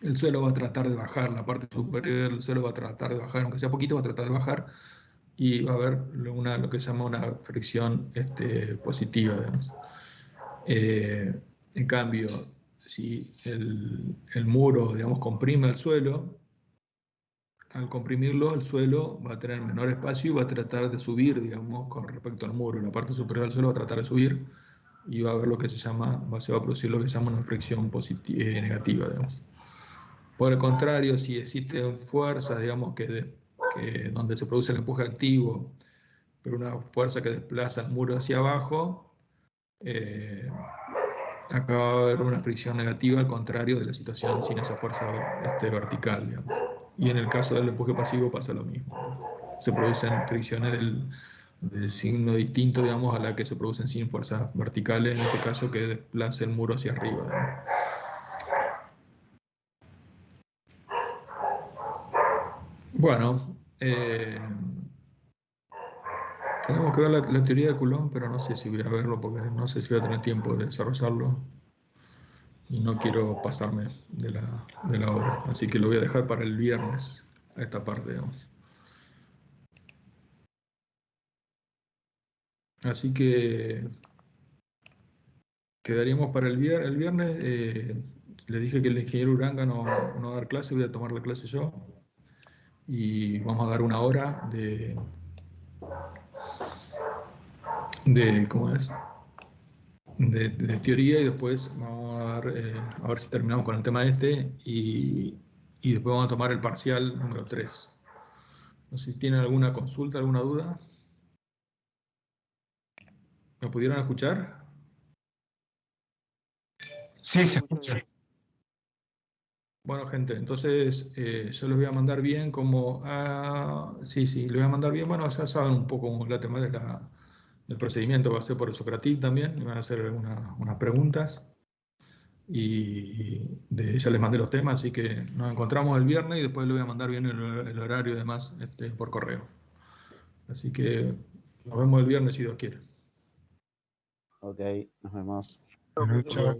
el suelo va a tratar de bajar, la parte superior del suelo va a tratar de bajar, aunque sea poquito, va a tratar de bajar, y va a haber lo que se llama una fricción positiva, digamos. En cambio, si el muro, digamos, comprime el suelo, al comprimirlo, el suelo va a tener menor espacio y va a tratar de subir, digamos, con respecto al muro. La parte superior del suelo va a tratar de subir y va a haber se va a producir lo que se llama una fricción negativa, digamos. Por el contrario, si existen fuerzas, digamos, donde se produce el empuje activo, pero una fuerza que desplaza el muro hacia abajo, acá va a haber una fricción negativa, al contrario de la situación sin esa fuerza vertical, digamos. Y en el caso del empuje pasivo pasa lo mismo. Se producen fricciones del signo distinto, digamos, a la que se producen sin fuerzas verticales, en este caso que desplace el muro hacia arriba, digamos. Bueno, tenemos que ver la teoría de Coulomb, pero no sé si voy a verlo porque no sé si voy a tener tiempo de desarrollarlo y no quiero pasarme de la hora. Así que lo voy a dejar para el viernes, a esta parte, digamos. Así que quedaríamos para el viernes. Le dije que el ingeniero Uranga no va a dar clase, voy a tomar la clase yo. Y vamos a dar una hora de ¿cómo es? De teoría, y después vamos a ver si terminamos con el tema y después vamos a tomar el parcial número 3. No sé si tienen alguna consulta, alguna duda. ¿Me pudieron escuchar? Sí, se escucha. Bueno, gente, entonces yo les voy a mandar bien como... sí, les voy a mandar bien. Bueno, ya saben un poco la temática del procedimiento. Va a ser por el Socratic también. Me van a hacer unas preguntas. Y ya les mandé los temas, así que nos encontramos el viernes y después le voy a mandar bien el horario y demás por correo. Así que nos vemos el viernes si Dios quiere. Ok, nos vemos. Chao.